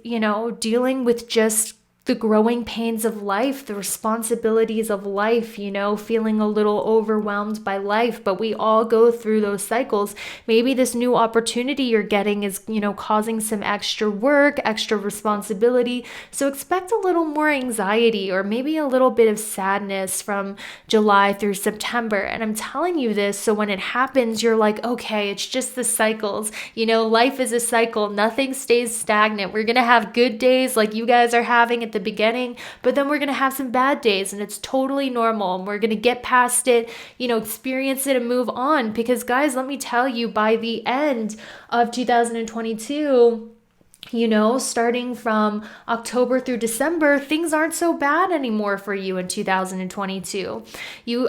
dealing with just the growing pains of life, the responsibilities of life, feeling a little overwhelmed by life, but we all go through those cycles. Maybe this new opportunity you're getting is, causing some extra work, extra responsibility. So expect a little more anxiety or maybe a little bit of sadness from July through September. And I'm telling you this so when it happens, you're like, okay, it's just the cycles. Life is a cycle. Nothing stays stagnant. We're going to have good days like you guys are having at the beginning, but then we're going to have some bad days, and it's totally normal, and we're going to get past it, experience it and move on. Because guys, let me tell you, by the end of 2022, starting from October through December, things aren't so bad anymore for you in 2022.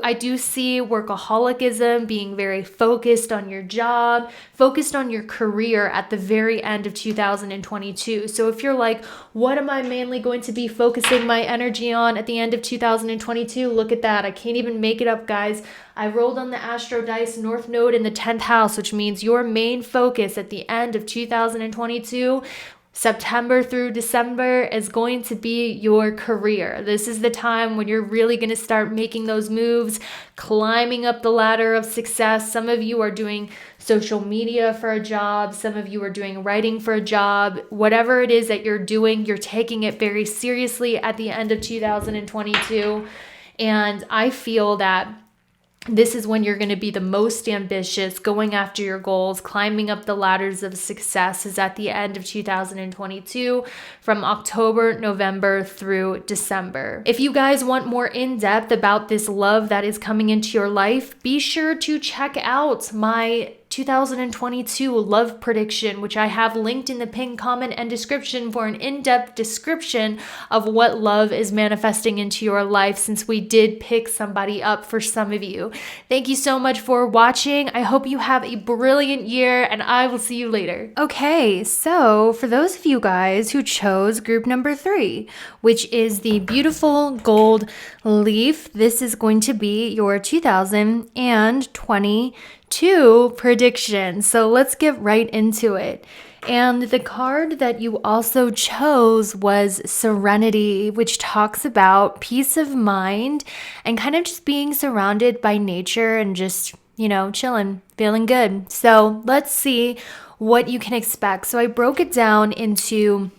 I do see workaholicism, being very focused on your job, focused on your career at the very end of 2022. So if you're like, what am I mainly going to be focusing my energy on at the end of 2022? Look at that. I can't even make it up, guys. I rolled on the Astro Dice North Node in the 10th house, which means your main focus at the end of 2022, September through December, is going to be your career. This is the time when you're really going to start making those moves, climbing up the ladder of success. Some of you are doing social media for a job. Some of you are doing writing for a job. Whatever it is that you're doing, you're taking it very seriously at the end of 2022. And I feel that this is when you're going to be the most ambitious, going after your goals, climbing up the ladders of success, is at the end of 2022, from October, November through December. If you guys want more in-depth about this love that is coming into your life, be sure to check out my 2022 love prediction, which I have linked in the pinned comment and description for an in-depth description of what love is manifesting into your life, since we did pick somebody up for some of you. Thank you so much for watching. I hope you have a brilliant year, and I will see you later. Okay, so for those of you guys who chose group number 3, which is the beautiful gold leaf, this is going to be your 2022 prediction. So let's get right into it. And the card that you also chose was Serenity, which talks about peace of mind and kind of just being surrounded by nature and just, chilling, feeling good. So let's see what you can expect. So I broke it down into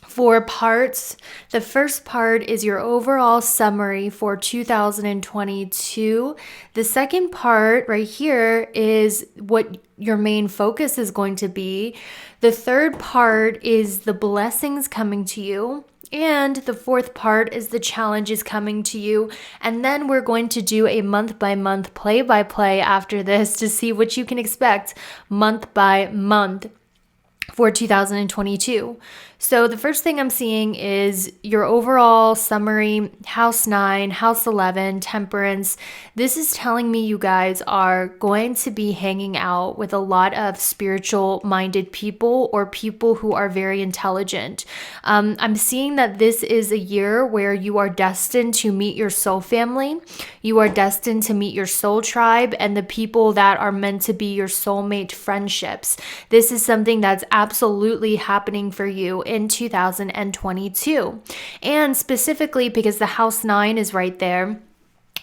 4 parts. The first part is your overall summary for 2022. The second part right here is what your main focus is going to be. The third part is the blessings coming to you. And the fourth part is the challenges coming to you. And then we're going to do a month by month, play by play after this to see what you can expect month by month for 2022. So the first thing I'm seeing is your overall summary, house 9, house 11, temperance. This is telling me you guys are going to be hanging out with a lot of spiritual minded people or people who are very intelligent. I'm seeing that this is a year where you are destined to meet your soul family. You are destined to meet your soul tribe and the people that are meant to be your soulmate friendships. This is something that's absolutely happening for you in 2022. And specifically because the house 9 is right there.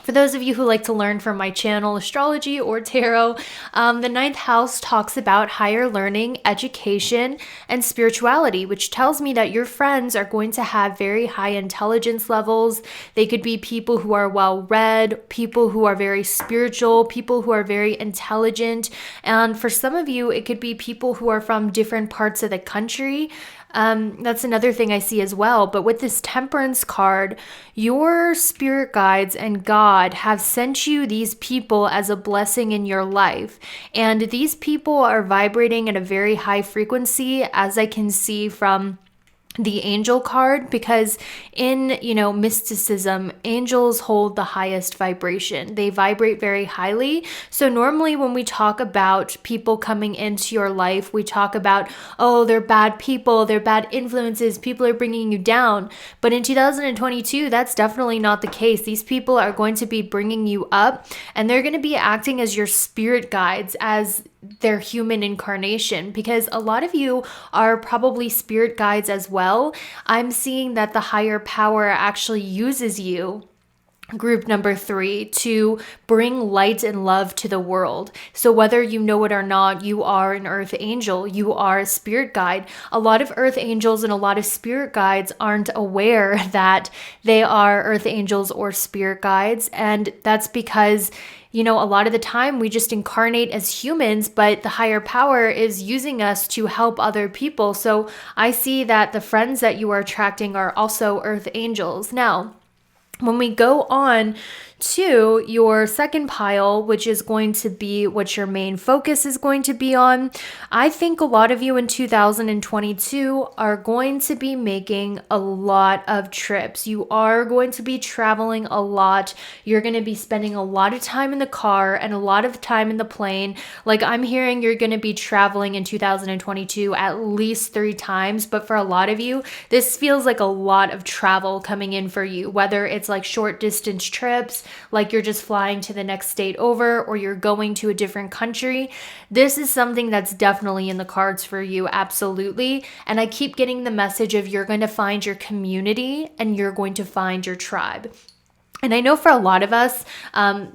For those of you who like to learn from my channel, astrology or tarot, the 9th house talks about higher learning, education, and spirituality, which tells me that your friends are going to have very high intelligence levels. They could be people who are well-read, people who are very spiritual, people who are very intelligent. And for some of you, it could be people who are from different parts of the country. That's another thing I see as well. But with this temperance card, your spirit guides and God have sent you these people as a blessing in your life. And these people are vibrating at a very high frequency, as I can see from the angel card, because in, mysticism, angels hold the highest vibration. They vibrate very highly. So normally when we talk about people coming into your life, we talk about, oh, they're bad people, they're bad influences, people are bringing you down. But in 2022, that's definitely not the case. These people are going to be bringing you up, and they're going to be acting as your spirit guides, as their human incarnation, because a lot of you are probably spirit guides as well. I'm seeing that the higher power actually uses you, group number 3, to bring light and love to the world. So whether you know it or not, you are an earth angel, you are a spirit guide. A lot of earth angels and a lot of spirit guides aren't aware that they are earth angels or spirit guides, and that's because a lot of the time we just incarnate as humans, but the higher power is using us to help other people. So I see that the friends that you are attracting are also earth angels. Now, when we go on to your second pile, which is going to be what your main focus is going to be on, I think a lot of you in 2022 are going to be making a lot of trips. You are going to be traveling a lot. You're going to be spending a lot of time in the car and a lot of time in the plane. Like, I'm hearing you're going to be traveling in 2022 at least 3 times, but for a lot of you, this feels like a lot of travel coming in for you, whether it's like short distance trips, like you're just flying to the next state over, or you're going to a different country. This is something that's definitely in the cards for you, absolutely. And I keep getting the message of you're going to find your community and you're going to find your tribe. And I know for a lot of us,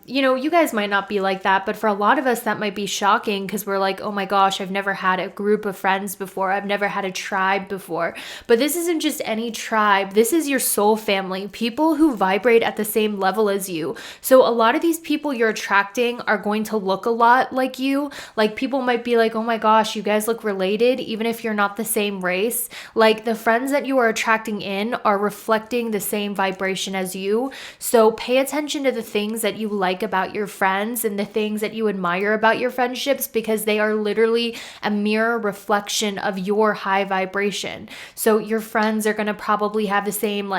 you guys might not be like that, but for a lot of us, that might be shocking because we're like, oh my gosh, I've never had a group of friends before. I've never had a tribe before. But this isn't just any tribe. This is your soul family, people who vibrate at the same level as you. So a lot of these people you're attracting are going to look a lot like you. Like, people might be like, oh my gosh, you guys look related, even if you're not the same race. Like, the friends that you are attracting in are reflecting the same vibration as you. So pay attention to the things that you like about your friends and the things that you admire about your friendships, because they are literally a mirror reflection of your high vibration. So your friends are going to probably have the same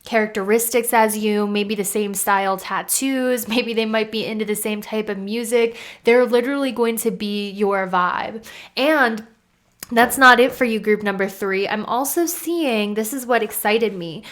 characteristics as you, maybe the same style tattoos, maybe they might be into the same type of music. They're literally going to be your vibe. And that's not it for you, group number 3. I'm also seeing, this is what excited me,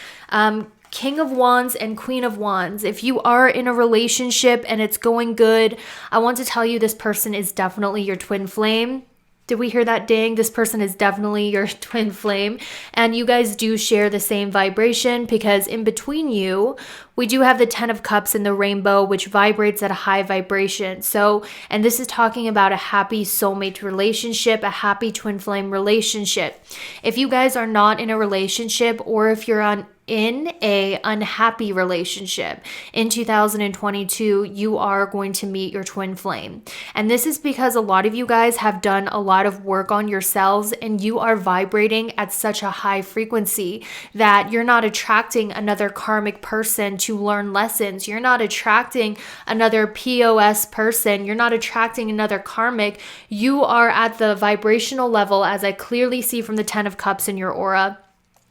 King of Wands and Queen of Wands. If you are in a relationship and it's going good, I want to tell you this person is definitely your twin flame. Did we hear that ding? This person is definitely your twin flame. And you guys do share the same vibration, because in between you, we do have the 10 of Cups and the rainbow, which vibrates at a high vibration. So, and this is talking about a happy soulmate relationship, a happy twin flame relationship. If you guys are not in a relationship, or if you're in a unhappy relationship in 2022, you are going to meet your twin flame. And this is because a lot of you guys have done a lot of work on yourselves, and you are vibrating at such a high frequency that you're not attracting another karmic person to learn lessons. You're not attracting another POS person. You're not attracting another karmic. You are at the vibrational level, as I clearly see from the 10 of Cups in your aura.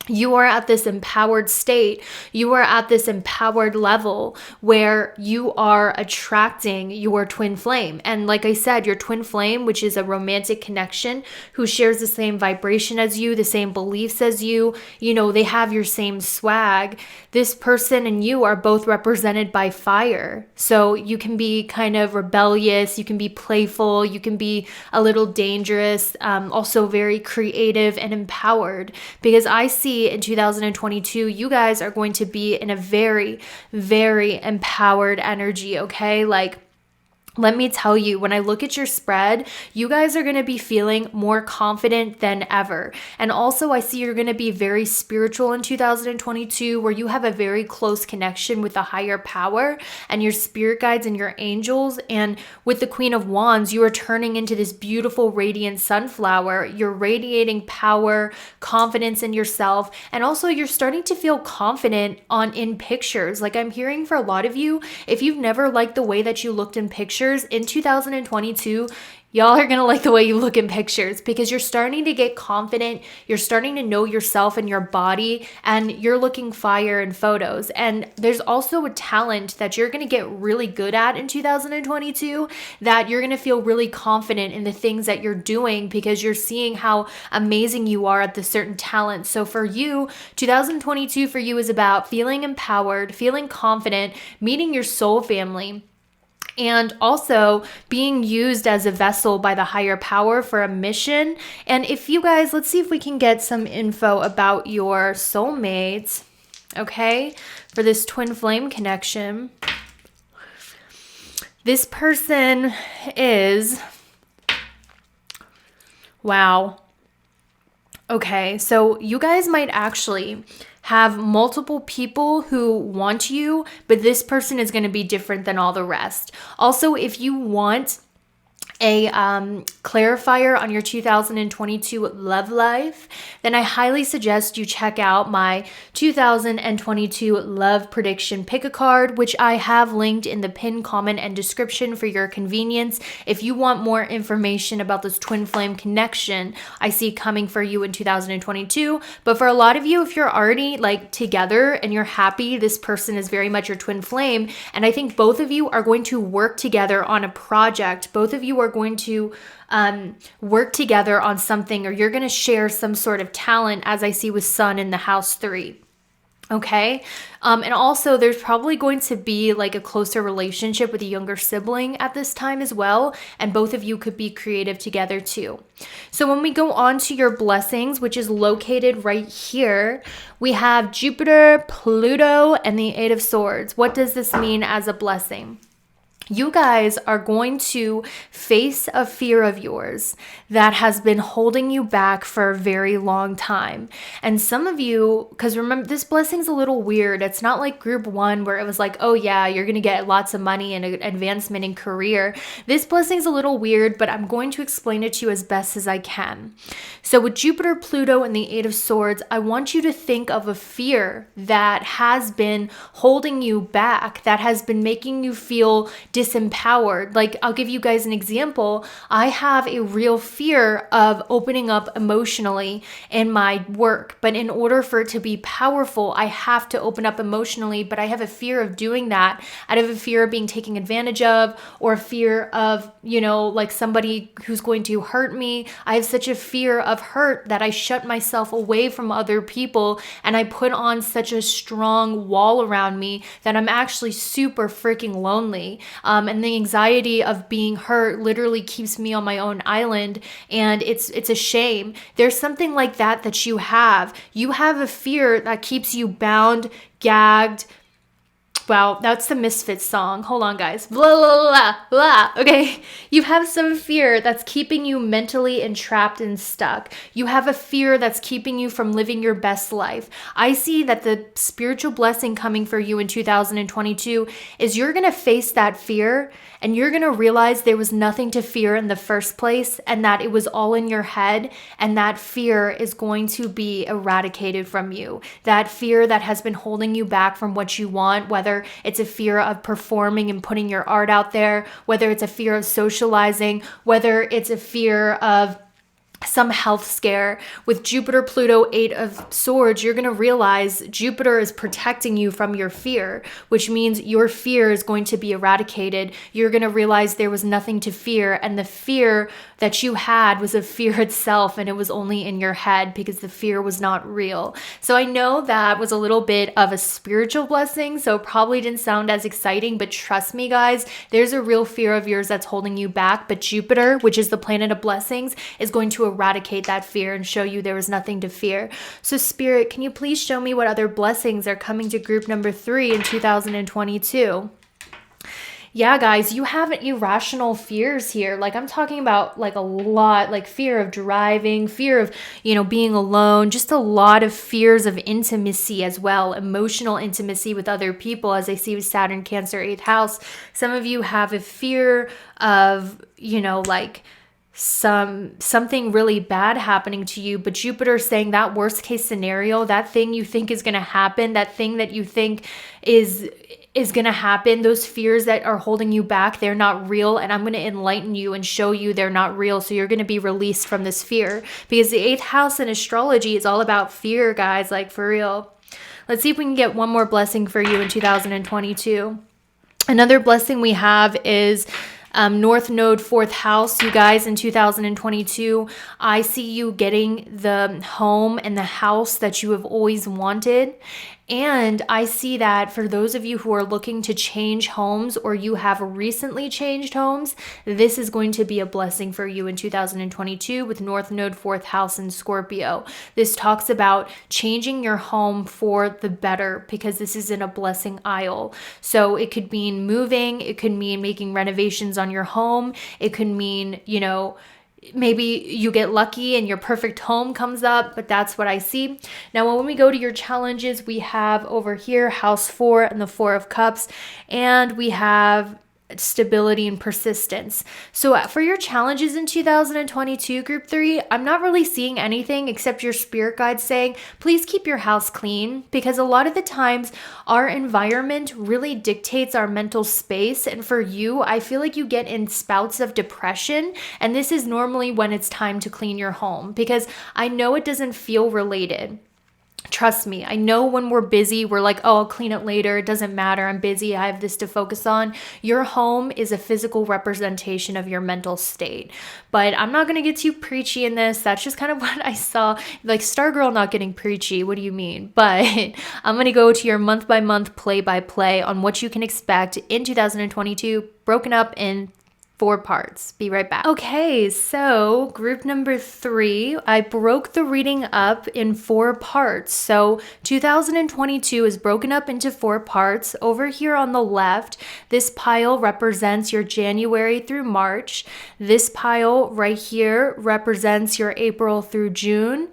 You are at this empowered state. You are at this empowered level where you are attracting your twin flame. And like I said, your twin flame, which is a romantic connection, who shares the same vibration as you, the same beliefs as you, they have your same swag. This person and you are both represented by fire. So you can be kind of rebellious, you can be playful, you can be a little dangerous, also very creative and empowered, because I see in 2022, you guys are going to be in a very, very empowered energy, okay? Let me tell you, when I look at your spread, you guys are going to be feeling more confident than ever. And also, I see you're going to be very spiritual in 2022, where you have a very close connection with the higher power and your spirit guides and your angels. And with the Queen of Wands, you are turning into this beautiful, radiant sunflower. You're radiating power, confidence in yourself. And also, you're starting to feel confident in pictures. Like, I'm hearing for a lot of you, if you've never liked the way that you looked in pictures, in 2022, Y'all are going to like the way you look in pictures because you're starting to get confident. You're starting to know yourself and your body, and you're looking fire in photos. And there's also a talent that you're going to get really good at in 2022, that you're going to feel really confident in the things that you're doing because you're seeing how amazing you are at the certain talent. So for you, 2022 for you is about feeling empowered, feeling confident, meeting your soul family, and also being used as a vessel by the higher power for a mission. And if you guys, let's see if we can get some info about your soulmates, okay, for this twin flame connection. This person is, wow. Okay, so you guys might actually have multiple people who want you, but this person is going to be different than all the rest. Also, if you want a clarifier on your 2022 love life, then I highly suggest you check out my 2022 love prediction pick a card, which I have linked in the pinned comment and description for your convenience. If you want more information about this twin flame connection I see coming for you in 2022. But for a lot of you, if you're already like together and you're happy, this person is very much your twin flame, and I think both of you are going to work together on a project. Both of you are going to work together on something, or you're going to share some sort of talent, as I see with Sun in the house 3. Okay. And also there's probably going to be like a closer relationship with a younger sibling at this time as well. And both of you could be creative together too. So when we go on to your blessings, which is located right here, we have Jupiter, Pluto, and the 8 of Swords. What does this mean as a blessing? You guys are going to face a fear of yours that has been holding you back for a very long time. And some of you, because remember, this blessing's a little weird. It's not like group 1 where it was like, oh yeah, you're going to get lots of money and an advancement in career. This blessing's a little weird, but I'm going to explain it to you as best as I can. So with Jupiter, Pluto, and the 8 of Swords, I want you to think of a fear that has been holding you back, that has been making you feel disempowered. Like, I'll give you guys an example. I have a real fear of opening up emotionally in my work, but in order for it to be powerful, I have to open up emotionally, but I have a fear of doing that out of a fear of being taken advantage of, or a fear of, you know, like somebody who's going to hurt me. I have such a fear of hurt that I shut myself away from other people, and I put on such a strong wall around me that I'm actually super freaking lonely. And the anxiety of being hurt literally keeps me on my own island, and it's a shame. There's something like that you have. You have a fear that keeps you bound, gagged. Wow, that's the Misfits song. Hold on, guys. Blah, blah, blah, blah. Okay, you have some fear that's keeping you mentally entrapped and stuck. You have a fear that's keeping you from living your best life. I see that the spiritual blessing coming for you in 2022 is you're going to face that fear, and you're going to realize there was nothing to fear in the first place, and that it was all in your head, and that fear is going to be eradicated from you. That fear that has been holding you back from what you want, whether it's a fear of performing and putting your art out there, whether it's a fear of socializing, whether it's a fear of some health scare. With Jupiter, Pluto, 8 of Swords, you're going to realize Jupiter is protecting you from your fear, which means your fear is going to be eradicated. You're going to realize there was nothing to fear, and the fear that you had was a fear itself, and it was only in your head because the fear was not real. So I know that was a little bit of a spiritual blessing, so it probably didn't sound as exciting, but trust me, guys, there's a real fear of yours that's holding you back. But Jupiter, which is the planet of blessings, is going to eradicate that fear and show you there was nothing to fear. So Spirit, can you please show me what other blessings are coming to group number 3 in 2022? Yeah, guys, you have irrational fears here. Like, I'm talking about like a lot, like fear of driving, fear of, you know, being alone, just a lot of fears of intimacy as well, emotional intimacy with other people, as I see with Saturn, Cancer, 8th house. Some of you have a fear of, you know, like something really bad happening to you, but Jupiter saying that worst case scenario, that thing you think is going to happen, that thing that you think is is going to happen. Those fears that are holding you back, they're not real. And I'm going to enlighten you and show you they're not real. So you're going to be released from this fear, because the 8th house in astrology is all about fear, guys, like for real. Let's see if we can get one more blessing for you in 2022. Another blessing we have is North Node, 4th house. You guys, in 2022, I see you getting the home and the house that you have always wanted. And I see that for those of you who are looking to change homes, or you have recently changed homes, this is going to be a blessing for you in 2022 with North Node, 4th house in Scorpio. This talks about changing your home for the better, because this is in a blessing aisle. So it could mean moving, it could mean making renovations on your home, it could mean, maybe you get lucky and your perfect home comes up, but that's what I see. Now, when we go to your challenges, we have over here house 4 and the 4 of cups, and we have stability and persistence. So for your challenges in 2022, group 3, I'm not really seeing anything except your spirit guide saying, please keep your house clean, because a lot of the times our environment really dictates our mental space. And for you, I feel like you get in spouts of depression. And this is normally when it's time to clean your home, because I know it doesn't feel related. Trust me, I know when we're busy, we're like, oh, I'll clean it later. It doesn't matter. I'm busy. I have this to focus on. Your home is a physical representation of your mental state. But I'm not going to get too preachy in this. That's just kind of what I saw. Like Stargirl not getting preachy. What do you mean? But I'm going to go to your month by month, play by play on what you can expect in 2022, broken up in 4 parts. Be right back. Okay, so group number 3, I broke the reading up in 4 parts. So 2022 is broken up into 4 parts. Over here on the left, this pile represents your January through March. This pile right here represents your April through June.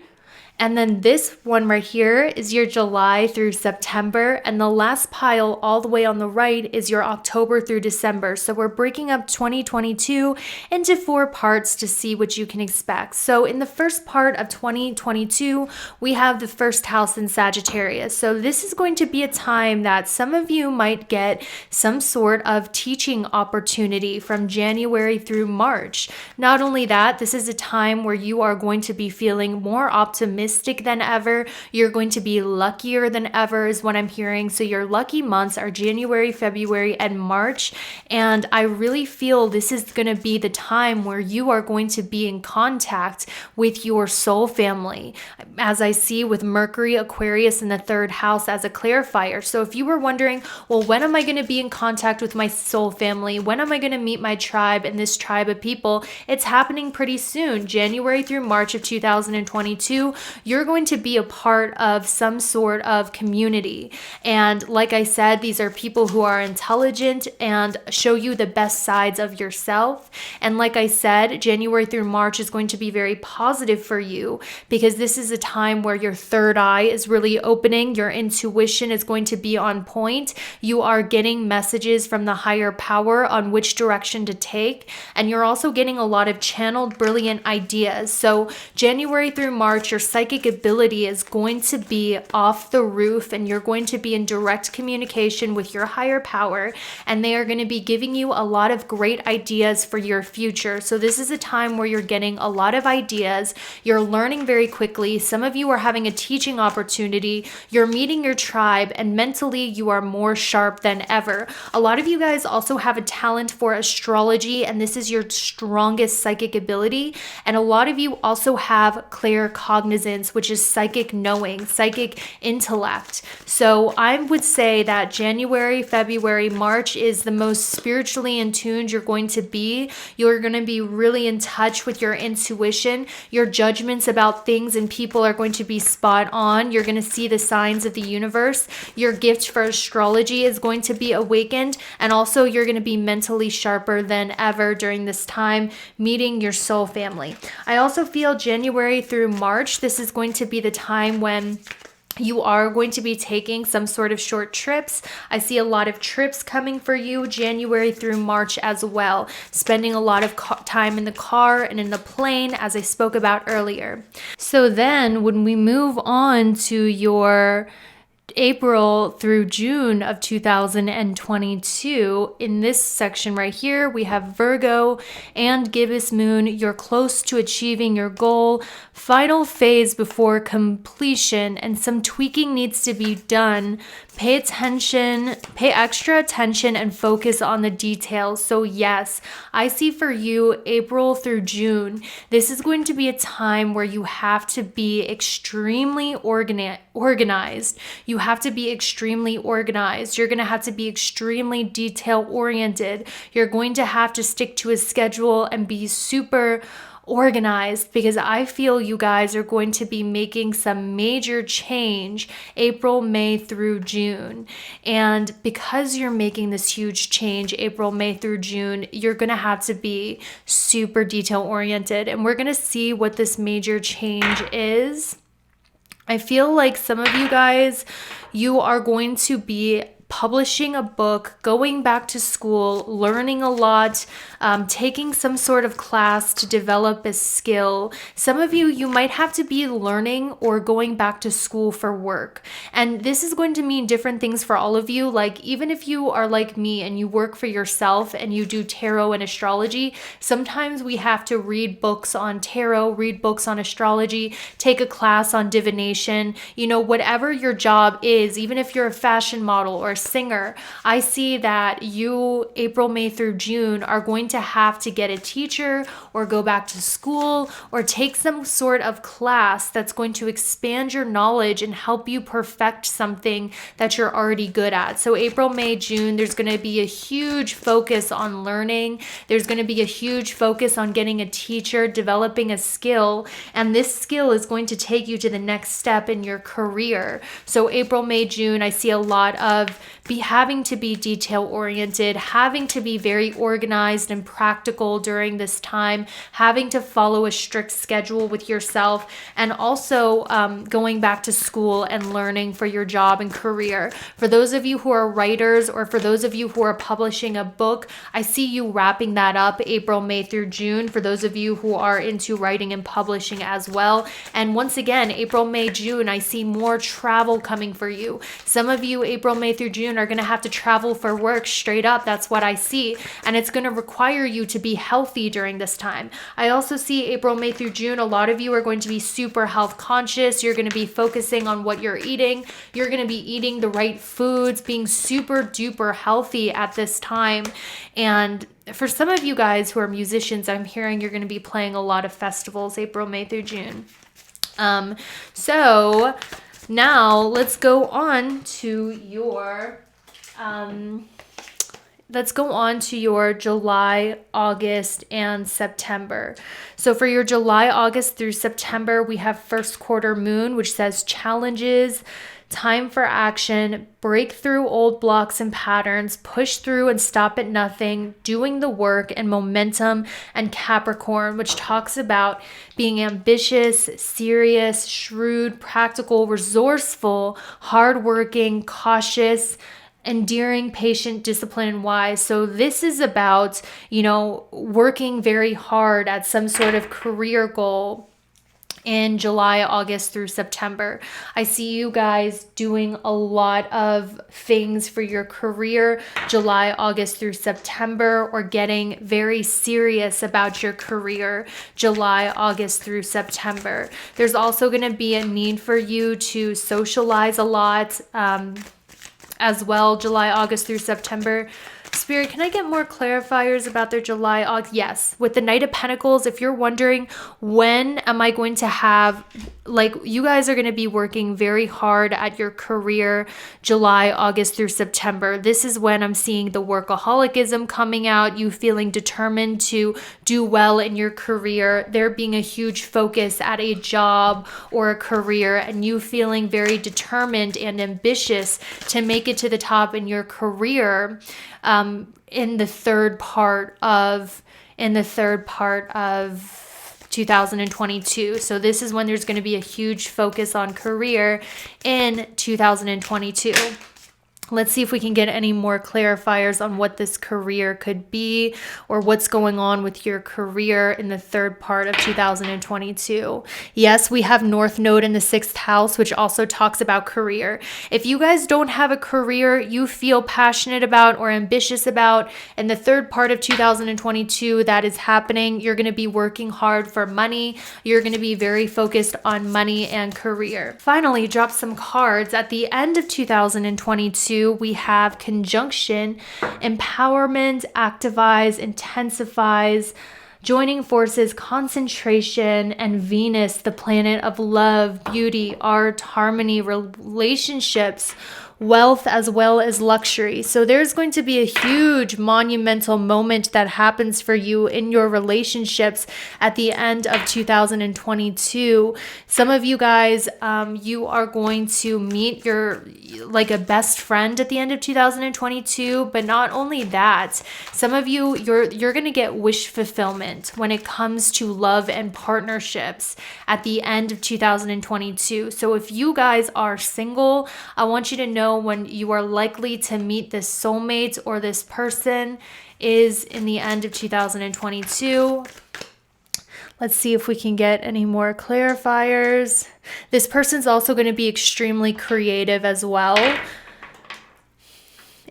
And then this one right here is your July through September. And the last pile all the way on the right is your October through December. So we're breaking up 2022 into 4 parts to see what you can expect. So in the first part of 2022, we have the 1st house in Sagittarius. So this is going to be a time that some of you might get some sort of teaching opportunity from January through March. Not only that, this is a time where you are going to be feeling more optimistic than ever. You're going to be luckier than ever is what I'm hearing. So your lucky months are January, February, and March. And I really feel this is going to be the time where you are going to be in contact with your soul family, as I see with Mercury, Aquarius in the 3rd house as a clarifier. So if you were wondering, well, when am I going to be in contact with my soul family? When am I going to meet my tribe and this tribe of people? It's happening pretty soon, January through March of 2022. You're going to be a part of some sort of community. And like I said, these are people who are intelligent and show you the best sides of yourself. And like I said, January through March is going to be very positive for you, because this is a time where your 3rd eye is really opening. Your intuition is going to be on point. You are getting messages from the higher power on which direction to take. And you're also getting a lot of channeled brilliant ideas. So January through March, your psychic ability is going to be off the roof, and you're going to be in direct communication with your higher power, and they are going to be giving you a lot of great ideas for your future. So this is a time where you're getting a lot of ideas. You're learning very quickly. Some of you are having a teaching opportunity. You're meeting your tribe, and mentally you are more sharp than ever. A lot of you guys also have a talent for astrology, and this is your strongest psychic ability. And a lot of you also have claircognizance, which is psychic knowing, psychic intellect. So I would say that January, February, March is the most spiritually in tune you're going to be. You're going to be really in touch with your intuition. Your judgments about things and people are going to be spot on. You're going to see the signs of the universe. Your gift for astrology is going to be awakened. And also you're going to be mentally sharper than ever during this time, meeting your soul family. I also feel January through March, this is going to be the time when you are going to be taking some sort of short trips. I see a lot of trips coming for you January through March as well, spending a lot of time in the car and in the plane, as I spoke about earlier. So then when we move on to your April through June of 2022. In this section right here, we have Virgo and gibbous moon. You're close to achieving your goal. Final phase before completion, and some tweaking needs to be done. Pay extra attention and focus on the details. So yes, I see for you April through June, this is going to be a time where you have to be extremely organized. You have to be extremely organized. You're going to have to be extremely detail oriented. You're going to have to stick to a schedule and be super organized, because I feel you guys are going to be making some major change April, May through June. And because you're making this huge change April, May through June, you're going to have to be super detail oriented. And we're going to see what this major change is. I feel like some of you guys, you are going to be publishing a book, going back to school, learning a lot, taking some sort of class to develop a skill. Some of you, you might have to be learning or going back to school for work. And this is going to mean different things for all of you. Like, even if you are like me and you work for yourself and you do tarot and astrology, sometimes we have to read books on tarot, read books on astrology, take a class on divination, whatever your job is, even if you're a fashion model or a singer. I see that you, April, May through June, are going to have to get a teacher or go back to school or take some sort of class that's going to expand your knowledge and help you perfect something that you're already good at. So April, May, June, there's going to be a huge focus on learning. There's going to be a huge focus on getting a teacher, developing a skill, and this skill is going to take you to the next step in your career. So April, May, June, I see a lot of having to be detail oriented, having to be very organized and practical during this time, having to follow a strict schedule with yourself, and also going back to school and learning for your job and career. For those of you who are writers, or for those of you who are publishing a book, I see you wrapping that up April, May through June, for those of you who are into writing and publishing as well. And once again, April, May, June, I see more travel coming for you. Some of you, April, May through June, are going to have to travel for work straight up. That's what I see. And it's going to require you to be healthy during this time. I also see April, May through June, a lot of you are going to be super health conscious. You're going to be focusing on what you're eating. You're going to be eating the right foods, being super duper healthy at this time. And for some of you guys who are musicians, I'm hearing you're going to be playing a lot of festivals April, May through June. So now let's go on to your July, August, and September. So for your July, August through September, we have first quarter moon, which says challenges, time for action, break through old blocks and patterns, push through and stop at nothing, doing the work, and momentum, and Capricorn, which talks about being ambitious, serious, shrewd, practical, resourceful, hardworking, cautious, endearing, patient, disciplined, and wise. So this is about, working very hard at some sort of career goal in July, August through September. I see you guys doing a lot of things for your career July, August through September, or getting very serious about your career July, August through September. There's also going to be a need for you to socialize a lot as well, July, August through September. Spirit, can I get more clarifiers about their July, August? Yes. With the Knight of Pentacles, if you're wondering, when am I going to have, you guys are going to be working very hard at your career July, August through September. This is when I'm seeing the workaholicism coming out, you feeling determined to do well in your career, there being a huge focus at a job or a career, and you feeling very determined and ambitious to make it to the top in your career. In the third part of 2022. So this is when there's going to be a huge focus on career in 2022. Let's see if we can get any more clarifiers on what this career could be or what's going on with your career in the third part of 2022. Yes, we have North Node in the 6th house, which also talks about career. If you guys don't have a career you feel passionate about or ambitious about in the third part of 2022 that is happening, you're going to be working hard for money. You're going to be very focused on money and career. Finally, drop some cards. At the end of 2022, we have conjunction, empowerment, activize, intensifies, joining forces, concentration, and Venus, the planet of love, beauty, art, harmony, relationships, wealth, as well as luxury. So there's going to be a huge monumental moment that happens for you in your relationships at the end of 2022. Some of you guys, you are going to meet your a best friend at the end of 2022, but not only that, some of you, you're going to get wish fulfillment when it comes to love and partnerships at the end of 2022. So if you guys are single, I want you to know when you are likely to meet this soulmate or this person is in the end of 2022. Let's see if we can get any more clarifiers. This person's also going to be extremely creative as well.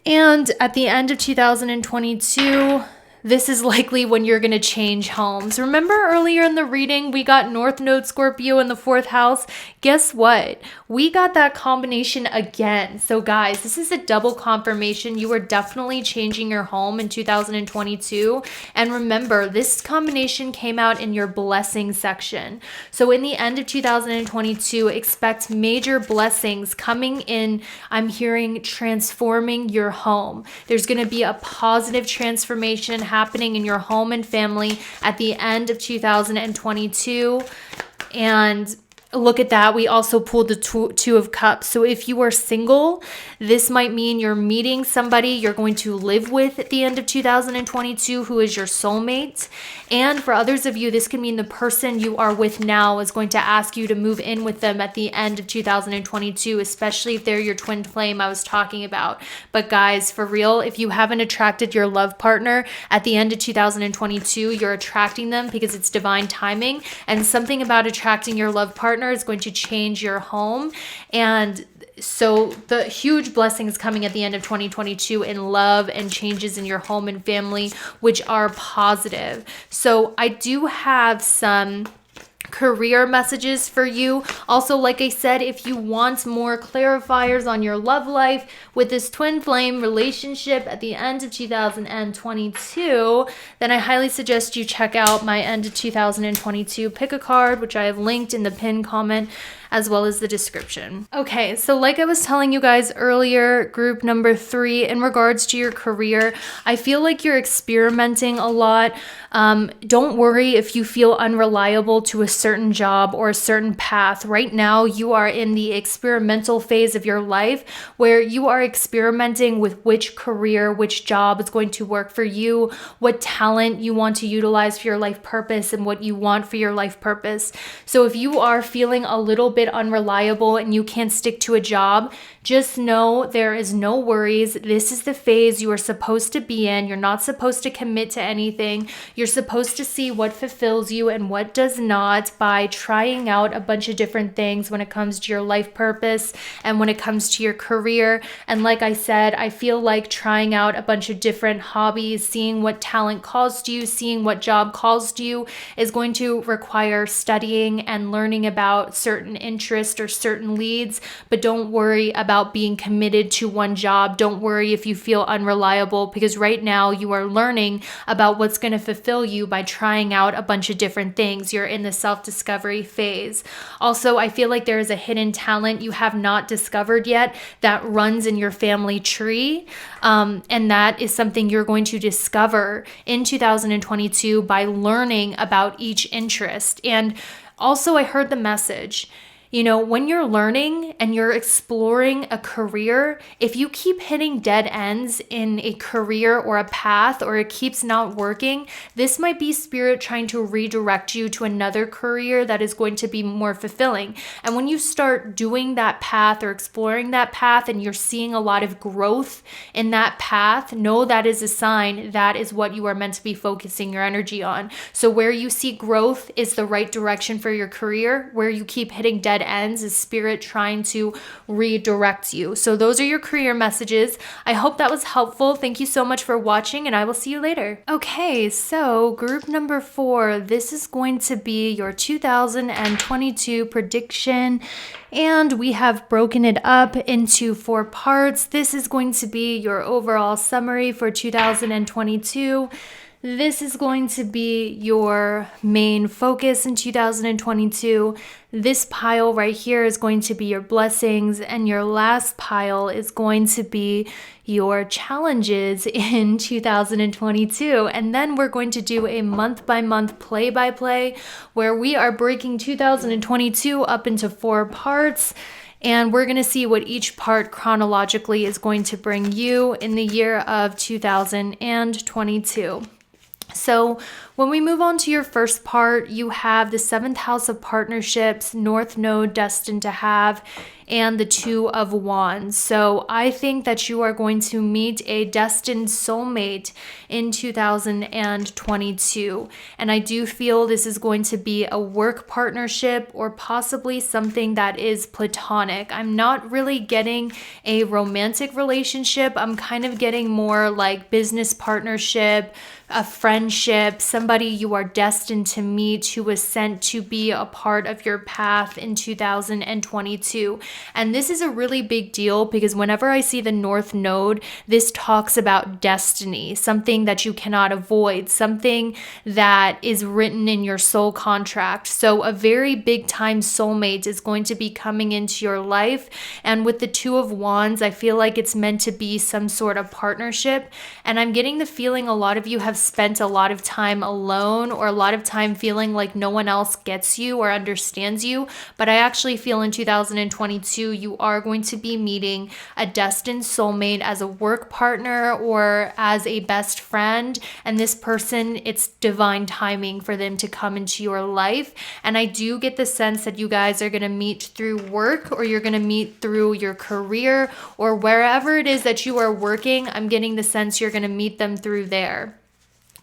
And at the end of 2022, this is likely when you're going to change homes. Remember earlier in the reading, we got North Node Scorpio in the 4th house. Guess what? We got that combination again. So guys, this is a double confirmation. You are definitely changing your home in 2022. And remember, this combination came out in your blessing section. So in the end of 2022, expect major blessings coming in. I'm hearing transforming your home. There's going to be a positive transformation happening in your home and family at the end of 2022. And look at that. We also pulled the two of cups. So if you are single, this might mean you're meeting somebody you're going to live with at the end of 2022 who is your soulmate. And for others of you, this could mean the person you are with now is going to ask you to move in with them at the end of 2022, especially if they're your twin flame I was talking about. But guys, for real, if you haven't attracted your love partner at the end of 2022, you're attracting them because it's divine timing. And something about attracting your love partner is going to change your home. And so the huge blessings coming at the end of 2022 in love and changes in your home and family, which are positive. So I do have some career messages for you. Also, like I said, if you want more clarifiers on your love life with this twin flame relationship at the end of 2022, then I highly suggest you check out my end of 2022 pick a card, which I have linked in the pinned comment as well as the description. Okay, so like I was telling you guys earlier, group number 3, in regards to your career, I feel like you're experimenting a lot. Don't worry if you feel unreliable to a certain job or a certain path. Right now, you are in the experimental phase of your life where you are experimenting with which career, which job is going to work for you, what talent you want to utilize for your life purpose, and what you want for your life purpose. So if you are feeling a little bit unreliable and you can't stick to a job, just know there is no worries. This is the phase you are supposed to be in. You're not supposed to commit to anything. You're supposed to see what fulfills you and what does not by trying out a bunch of different things when it comes to your life purpose and when it comes to your career. And like I said, I feel like trying out a bunch of different hobbies, seeing what talent calls to you, seeing what job calls to you is going to require studying and learning about certain interests or certain leads. But don't worry about being committed to one job. Don't worry if you feel unreliable, because right now you are learning about what's going to fulfill you by trying out a bunch of different things. You're in the self-discovery phase. Also, I feel like there is a hidden talent you have not discovered yet that runs in your family tree. And that is something you're going to discover in 2022 by learning about each interest. And also, I heard the message. You know, when you're learning and you're exploring a career, if you keep hitting dead ends in a career or a path, or it keeps not working, this might be spirit trying to redirect you to another career that is going to be more fulfilling. And when you start doing that path or exploring that path and you're seeing a lot of growth in that path, know that is a sign that is what you are meant to be focusing your energy on. So where you see growth is the right direction for your career. Where you keep hitting dead ends is spirit trying to redirect you. So those are your career messages. I hope that was helpful. Thank you so much for watching, and I will see you later. Okay, so group number 4, this is going to be your 2022 prediction, and we have broken it up into 4 parts. This is going to be your overall summary for 2022. This is going to be your main focus in 2022. This pile right here is going to be your blessings, and your last pile is going to be your challenges in 2022. And then we're going to do a month by month play by play where we are breaking 2022 up into 4 parts. And we're going to see what each part chronologically is going to bring you in the year of 2022. So when we move on to your first part, you have the 7th house of partnerships, North Node destined to have, and the 2 of Wands. So I think that you are going to meet a destined soulmate in 2022. And I do feel this is going to be a work partnership or possibly something that is platonic. I'm not really getting a romantic relationship. I'm kind of getting more like business partnership, a friendship, somebody you are destined to meet who was sent to be a part of your path in 2022. And this is a really big deal because whenever I see the North Node, this talks about destiny, something that you cannot avoid, something that is written in your soul contract. So a very big time soulmate is going to be coming into your life. And with the 2 of Wands, I feel like it's meant to be some sort of partnership. And I'm getting the feeling a lot of you have spent a lot of time alone, or a lot of time feeling like no one else gets you or understands you. But I actually feel in 2022, you are going to be meeting a destined soulmate as a work partner or as a best friend. And this person, it's divine timing for them to come into your life. And I do get the sense that you guys are going to meet through work, or you're going to meet through your career, or wherever it is that you are working. I'm getting the sense you're going to meet them through there.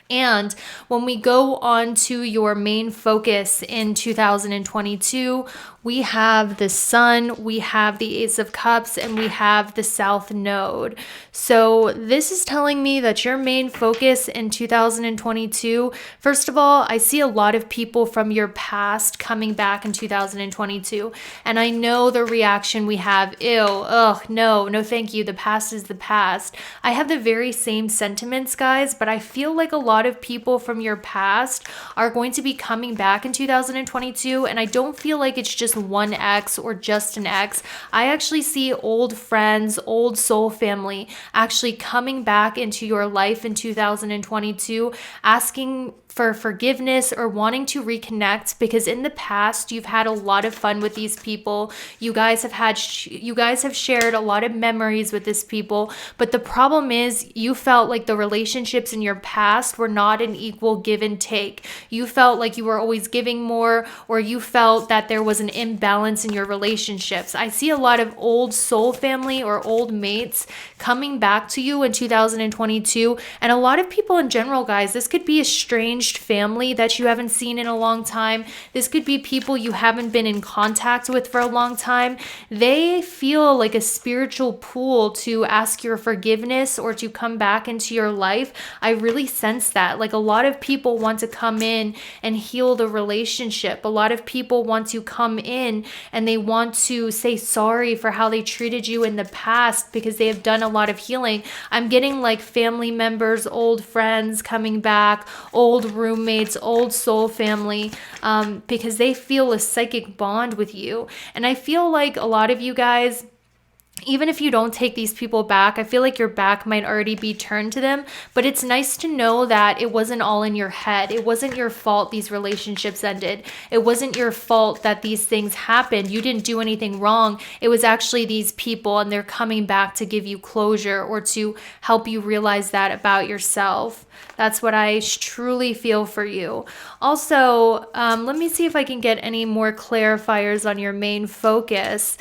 And when we go on to your main focus in 2022, we have the Sun, we have the Ace of Cups, and we have the South Node. So this is telling me that your main focus in 2022, first of all, I see a lot of people from your past coming back in 2022. And I know the reaction we have, ew, ugh, no, thank you. The past is the past. I have the very same sentiments, guys, but I feel like a lot of people from your past are going to be coming back in 2022. And I don't feel like it's just one ex or just an ex. I actually see old friends, old soul family actually coming back into your life in 2022, asking for forgiveness or wanting to reconnect, because in the past you've had a lot of fun with these people. You guys have shared a lot of memories with this people, but the problem is you felt like the relationships in your past were not an equal give and take. You felt like you were always giving more, or you felt that there was an imbalance in your relationships. I see a lot of old soul family or old mates coming back to you in 2022, and a lot of people in general, guys, this could be a strange family that you haven't seen in a long time. This could be people you haven't been in contact with for a long time. They feel like a spiritual pull to ask your forgiveness or to come back into your life. I really sense that. Like, a lot of people want to come in and heal the relationship. A lot of people want to come in and they want to say sorry for how they treated you in the past because they have done a lot of healing. I'm getting like family members, old friends coming back, old roommates, old soul family, because they feel a psychic bond with you. And I feel like a lot of you guys, even if you don't take these people back, I feel like your back might already be turned to them, but it's nice to know that it wasn't all in your head. It wasn't your fault these relationships ended. It wasn't your fault that these things happened. You didn't do anything wrong. It was actually these people, and they're coming back to give you closure or to help you realize that about yourself. That's what I truly feel for you. Also, let me see if I can get any more clarifiers on your main focus.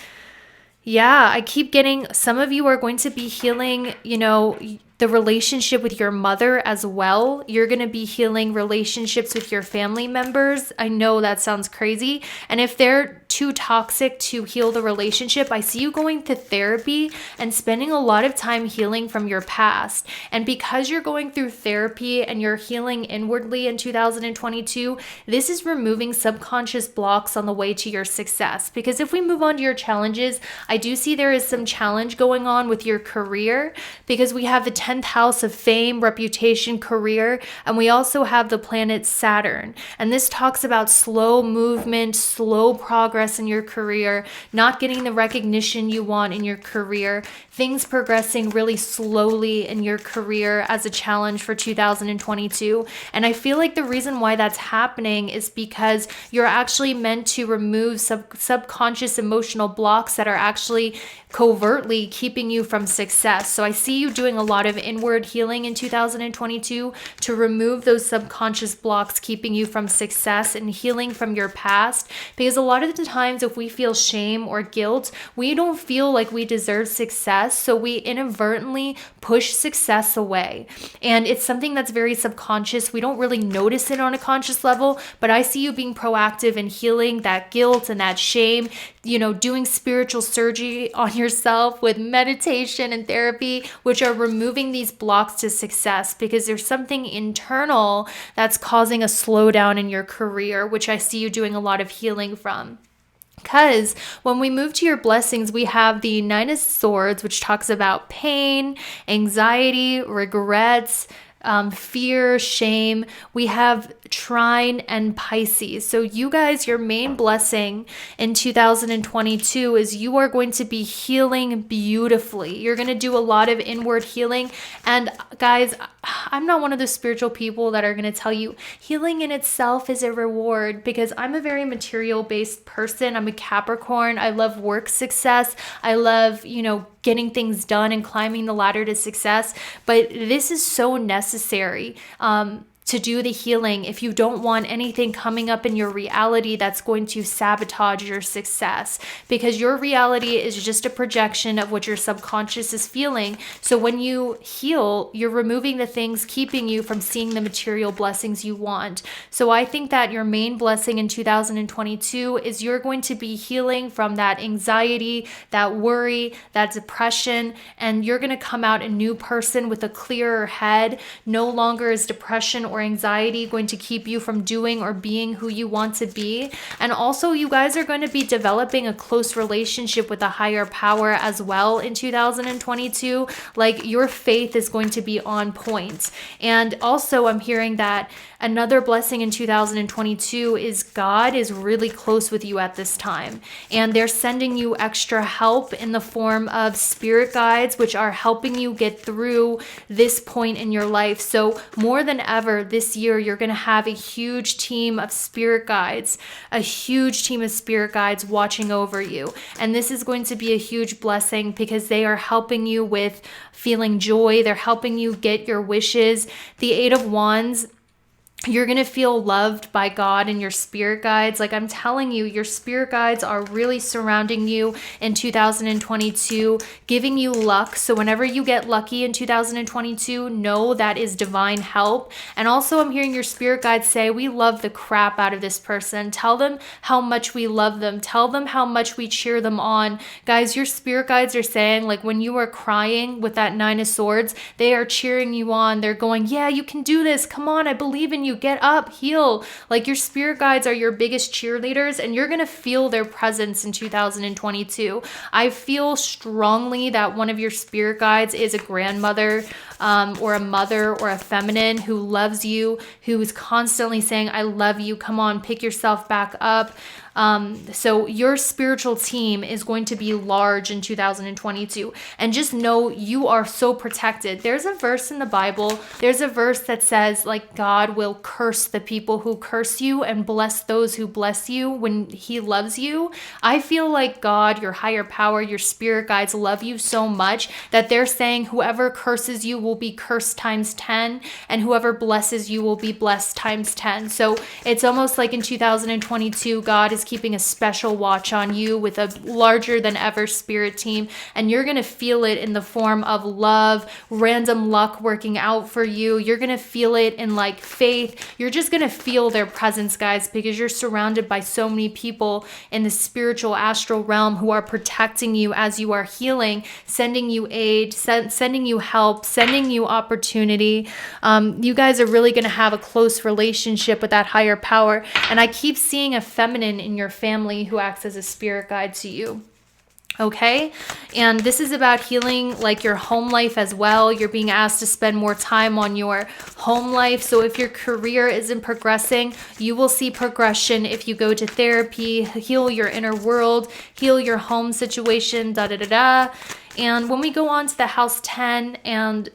Yeah, I keep getting, some of you are going to be healing, the relationship with your mother as well. You're going to be healing relationships with your family members. I know that sounds crazy. And if they're too toxic to heal the relationship, I see you going to therapy and spending a lot of time healing from your past. And because you're going through therapy and you're healing inwardly in 2022, this is removing subconscious blocks on the way to your success. Because if we move on to your challenges, I do see there is some challenge going on with your career, because we have the 10th house of fame, reputation, career, and we also have the planet Saturn. And this talks about slow movement, slow progress in your career, not getting the recognition you want in your career, things progressing really slowly in your career as a challenge for 2022. And I feel like the reason why that's happening is because you're actually meant to remove subconscious emotional blocks that are actually covertly keeping you from success. So I see you doing a lot of inward healing in 2022 to remove those subconscious blocks keeping you from success and healing from your past. Because a lot of the times, if we feel shame or guilt, we don't feel like we deserve success. So we inadvertently push success away. And it's something that's very subconscious. We don't really notice it on a conscious level, but I see you being proactive in healing that guilt and that shame, doing spiritual surgery on yourself with meditation and therapy, which are removing these blocks to success, because there's something internal that's causing a slowdown in your career, which I see you doing a lot of healing from. Because when we move to your blessings, we have the Nine of Swords, which talks about pain, anxiety, regrets, fear, shame. We have Trine and Pisces. So you guys, your main blessing in 2022 is you are going to be healing beautifully. You're going to do a lot of inward healing. And guys, I'm not one of those spiritual people that are going to tell you healing in itself is a reward, because I'm a very material based person. I'm a Capricorn. I love work success. I love, getting things done and climbing the ladder to success. But this is so necessary. To do the healing if you don't want anything coming up in your reality that's going to sabotage your success, because your reality is just a projection of what your subconscious is feeling. So when you heal, you're removing the things keeping you from seeing the material blessings you want. So I think that your main blessing in 2022 is you're going to be healing from that anxiety, that worry, that depression, and you're going to come out a new person with a clearer head. No longer is depression or anxiety going to keep you from doing or being who you want to be. And also, you guys are going to be developing a close relationship with a higher power as well in 2022. Like, your faith is going to be on point. And also, I'm hearing that another blessing in 2022 is God is really close with you at this time. And they're sending you extra help in the form of spirit guides, which are helping you get through this point in your life. So more than ever this year, you're going to have a huge team of spirit guides, watching over you. And this is going to be a huge blessing because they are helping you with feeling joy. They're helping you get your wishes. The Eight of Wands, you're going to feel loved by God and your spirit guides. Like, I'm telling you, your spirit guides are really surrounding you in 2022, giving you luck. So whenever you get lucky in 2022, know that is divine help. And also, I'm hearing your spirit guides say, we love the crap out of this person. Tell them how much we love them. Tell them how much we cheer them on. Guys, your spirit guides are saying, like, when you are crying with that Nine of Swords, they are cheering you on. They're going, yeah, you can do this. Come on, I believe in you. Get up, heal. Like, your spirit guides are your biggest cheerleaders, and you're going to feel their presence in 2022. I feel strongly that one of your spirit guides is a grandmother. or a mother or a feminine who loves you, who is constantly saying, I love you, come on, pick yourself back up. So your spiritual team is going to be large in 2022. And just know you are so protected. There's a verse in the Bible. There's a verse that says, like, God will curse the people who curse you and bless those who bless you when he loves you. I feel like God, your higher power, your spirit guides love you so much that they're saying whoever curses you will be cursed times 10, and whoever blesses you will be blessed times 10. So it's almost like in 2022, God is keeping a special watch on you with a larger than ever spirit team, and you're going to feel it in the form of love, random luck working out for you. You're going to feel it in like faith. You're just going to feel their presence, guys, because you're surrounded by so many people in the spiritual astral realm who are protecting you as you are healing, sending you aid, sending you help, sending you opportunity. You guys are really going to have a close relationship with that higher power. And I keep seeing a feminine in your family who acts as a spirit guide to you. Okay. And this is about healing like your home life as well. You're being asked to spend more time on your home life. So if your career isn't progressing, you will see progression if you go to therapy, heal your inner world, heal your home situation, da da da da. And when we go on to the house 10 and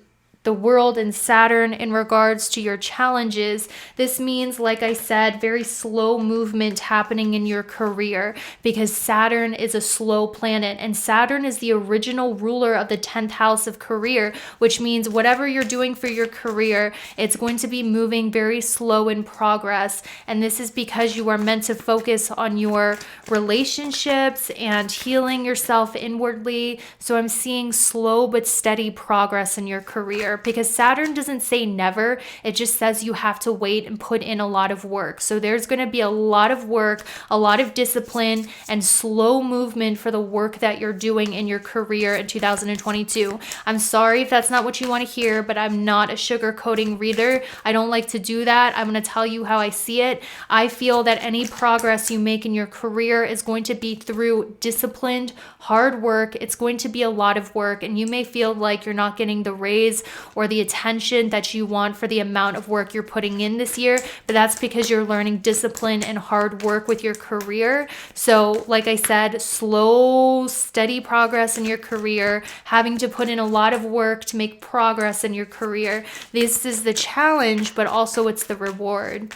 the world and Saturn in regards to your challenges, this means, like I said, very slow movement happening in your career, because Saturn is a slow planet, and Saturn is the original ruler of the 10th house of career, which means whatever you're doing for your career, it's going to be moving very slow in progress. And this is because you are meant to focus on your relationships and healing yourself inwardly. So I'm seeing slow but steady progress in your career, because Saturn doesn't say never. It just says you have to wait and put in a lot of work. So there's going to be a lot of work, a lot of discipline, and slow movement for the work that you're doing in your career in 2022. I'm sorry if that's not what you want to hear, but I'm not a sugarcoating reader. I don't like to do that. I'm going to tell you how I see it. I feel that any progress you make in your career is going to be through disciplined, hard work. It's going to be a lot of work, and you may feel like you're not getting the raise or the attention that you want for the amount of work you're putting in this year, but that's because you're learning discipline and hard work with your career. So like I said, slow, steady progress in your career, having to put in a lot of work to make progress in your career. This is the challenge, but also it's the reward.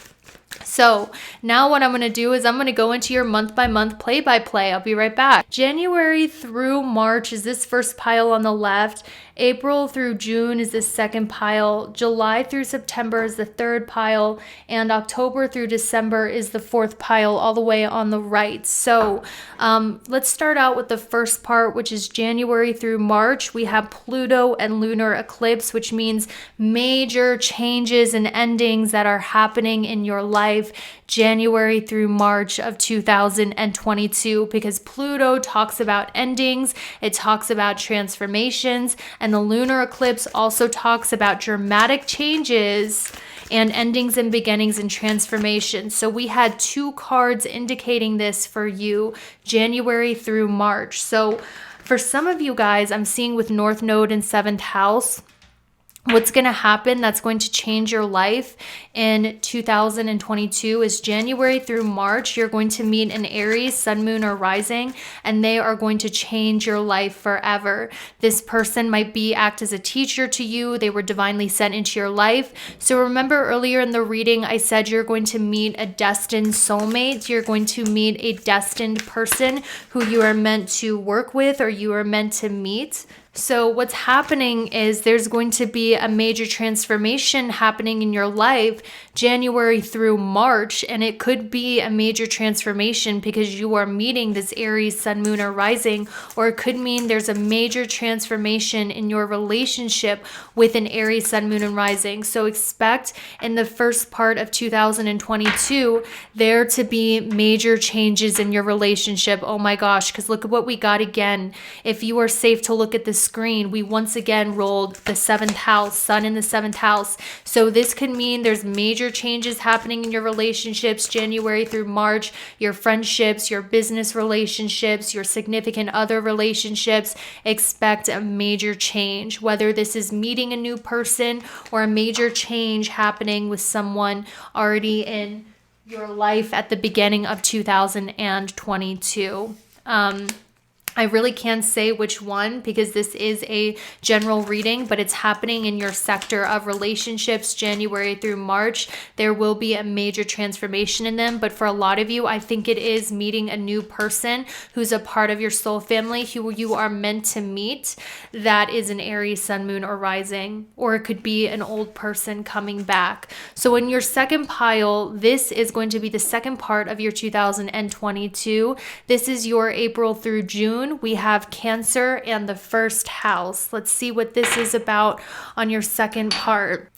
So now what I'm going to do is I'm going to go into your month by month play by play. I'll be right back. January through March is this first pile on the left. April through June is this second pile. July through September is the third pile. And October through December is the fourth pile, all the way on the right. So let's start out with the first part, which is January through March. We have Pluto and lunar eclipse, which means major changes and endings that are happening in your life January through March of 2022, because Pluto talks about endings, it talks about transformations, and the lunar eclipse also talks about dramatic changes and endings and beginnings and transformation. So we had two cards indicating this for you, January through March. So for some of you guys, I'm seeing with North Node in 7th house, what's going to happen that's going to change your life in 2022 is January through March, you're going to meet an Aries, sun, moon, or rising, and they are going to change your life forever. This person might act as a teacher to you. They were divinely sent into your life. So remember earlier in the reading, I said you're going to meet a destined soulmate. You're going to meet a destined person who you are meant to work with or you are meant to meet. So what's happening is there's going to be a major transformation happening in your life January through March, and it could be a major transformation because you are meeting this Aries, sun, moon, or rising, or it could mean there's a major transformation in your relationship with an Aries, sun, moon, and rising. So expect in the first part of 2022 there to be major changes in your relationship. Oh my gosh, because look at what we got again. If you are safe to look at this screen, we once again rolled the 7th house, sun in the 7th house. So this could mean there's major changes happening in your relationships January through March, your friendships, your business relationships, your significant other relationships. Expect a major change, whether this is meeting a new person or a major change happening with someone already in your life at the beginning of 2022. I really can't say which one because this is a general reading, but it's happening in your sector of relationships January through March. There will be a major transformation in them, but for a lot of you, I think it is meeting a new person who's a part of your soul family, who you are meant to meet. That is an Aries sun, moon, or rising, or it could be an old person coming back. So in your second pile, this is going to be the second part of your 2022. This is your April through June. We have Cancer and the first house. Let's see what this is about on your second part.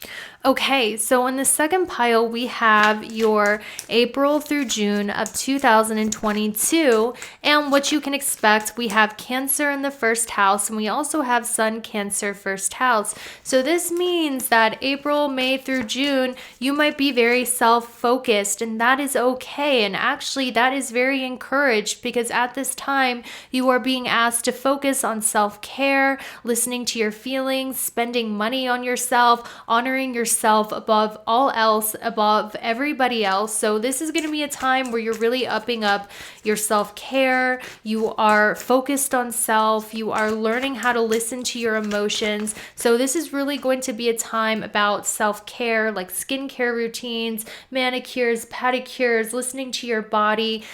Okay, so in the second pile, we have your April through June of 2022, and what you can expect. We have Cancer in the first house, and we also have Sun, Cancer, first house. So this means that April, May through June, you might be very self-focused, and that is okay. And actually, that is very encouraged because at this time, you are being asked to focus on self-care, listening to your feelings, spending money on yourself, honoring yourself above all else, above everybody else. So this is going to be a time where you're really upping up your self-care. You are focused on self. You are learning how to listen to your emotions. So this is really going to be a time about self-care, like skincare routines, manicures, pedicures, listening to your body,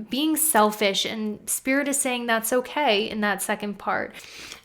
being selfish. And Spirit is saying that's okay in that second part.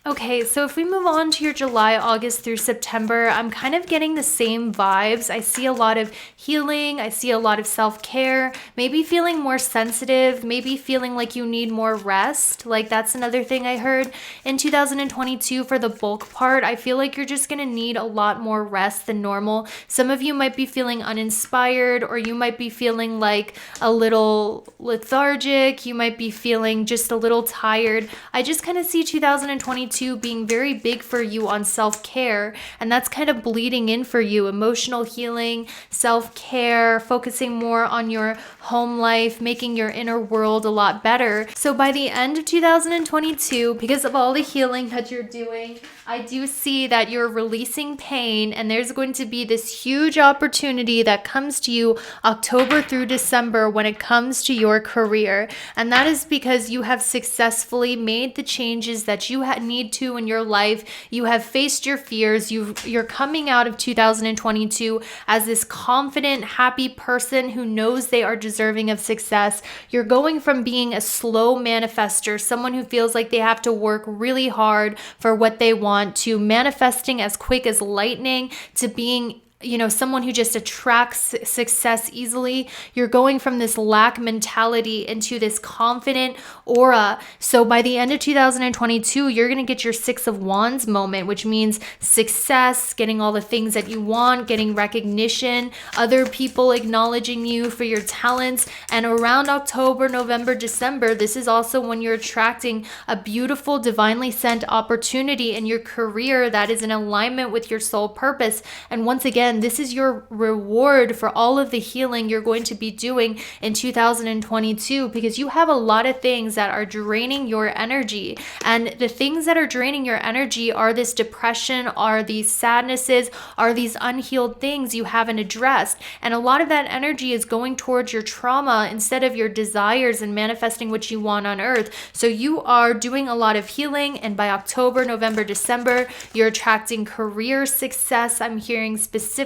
Okay, so if we move on to your July, August through September, I'm kind of getting the same vibes. I see a lot of healing. I see a lot of self-care, maybe feeling more sensitive, maybe feeling like you need more rest. Like that's another thing I heard in 2022 for the bulk part. I feel like you're just going to need a lot more rest than normal. Some of you might be feeling uninspired, or you might be feeling like a little lethargic. You might be feeling just a little tired. I just kind of see 2022 being very big for you on self-care, and that's kind of bleeding in for you. Emotional healing, self-care, focusing more on your home life, making your inner world a lot better. So by the end of 2022, because of all the healing that you're doing, I do see that you're releasing pain, and there's going to be this huge opportunity that comes to you October through December when it comes to your career. And that is because you have successfully made the changes that you need to in your life. You have faced your fears. You're coming out of 2022 as this confident, happy person who knows they are deserving of success. You're going from being a slow manifester, someone who feels like they have to work really hard for what they want, to manifesting as quick as lightning, to being someone who just attracts success easily. You're going from this lack mentality into this confident aura. So by the end of 2022, you're going to get your 6 of Wands moment, which means success, getting all the things that you want, getting recognition, other people acknowledging you for your talents. And around October, November, December, this is also when you're attracting a beautiful, divinely sent opportunity in your career that is in alignment with your soul purpose. And once again, this is your reward for all of the healing you're going to be doing in 2022, because you have a lot of things that are draining your energy. And the things that are draining your energy are this depression, are these sadnesses, are these unhealed things you haven't addressed. And a lot of that energy is going towards your trauma instead of your desires and manifesting what you want on earth. So you are doing a lot of healing, and by October, November, December, you're attracting career success. I'm hearing specifically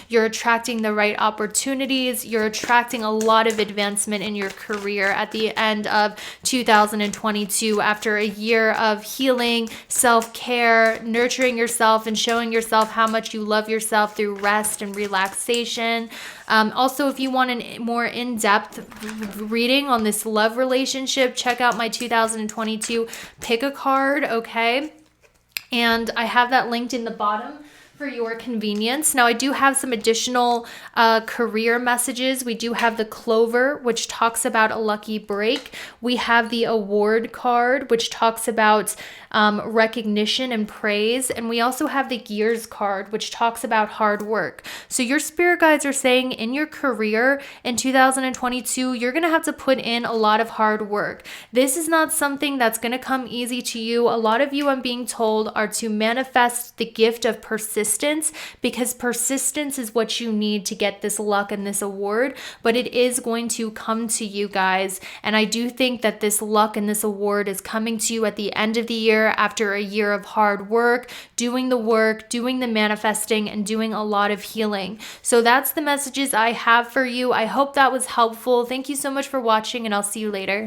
you're attracting the right opportunities. You're attracting a lot of advancement in your career at the end of 2022 after a year of healing, self-care, nurturing yourself, and showing yourself how much you love yourself through rest and relaxation. Also, if you want a more in-depth reading on this love relationship, check out my 2022 pick a card, okay? And I have that linked in the bottom for your convenience. Now, I do have some additional career messages. We do have the Clover, which talks about a lucky break. We have the Award card, which talks about recognition and praise. And we also have the Gears card, which talks about hard work. So your spirit guides are saying in your career in 2022, you're going to have to put in a lot of hard work. This is not something that's going to come easy to you. A lot of you, I'm being told, are to manifest the gift of persistence, because persistence is what you need to get this luck and this award, but it is going to come to you guys. And I do think that this luck and this award is coming to you at the end of the year after a year of hard work, doing the manifesting, and doing a lot of healing. So that's the messages I have for you. I hope that was helpful. Thank you so much for watching, and I'll see you later.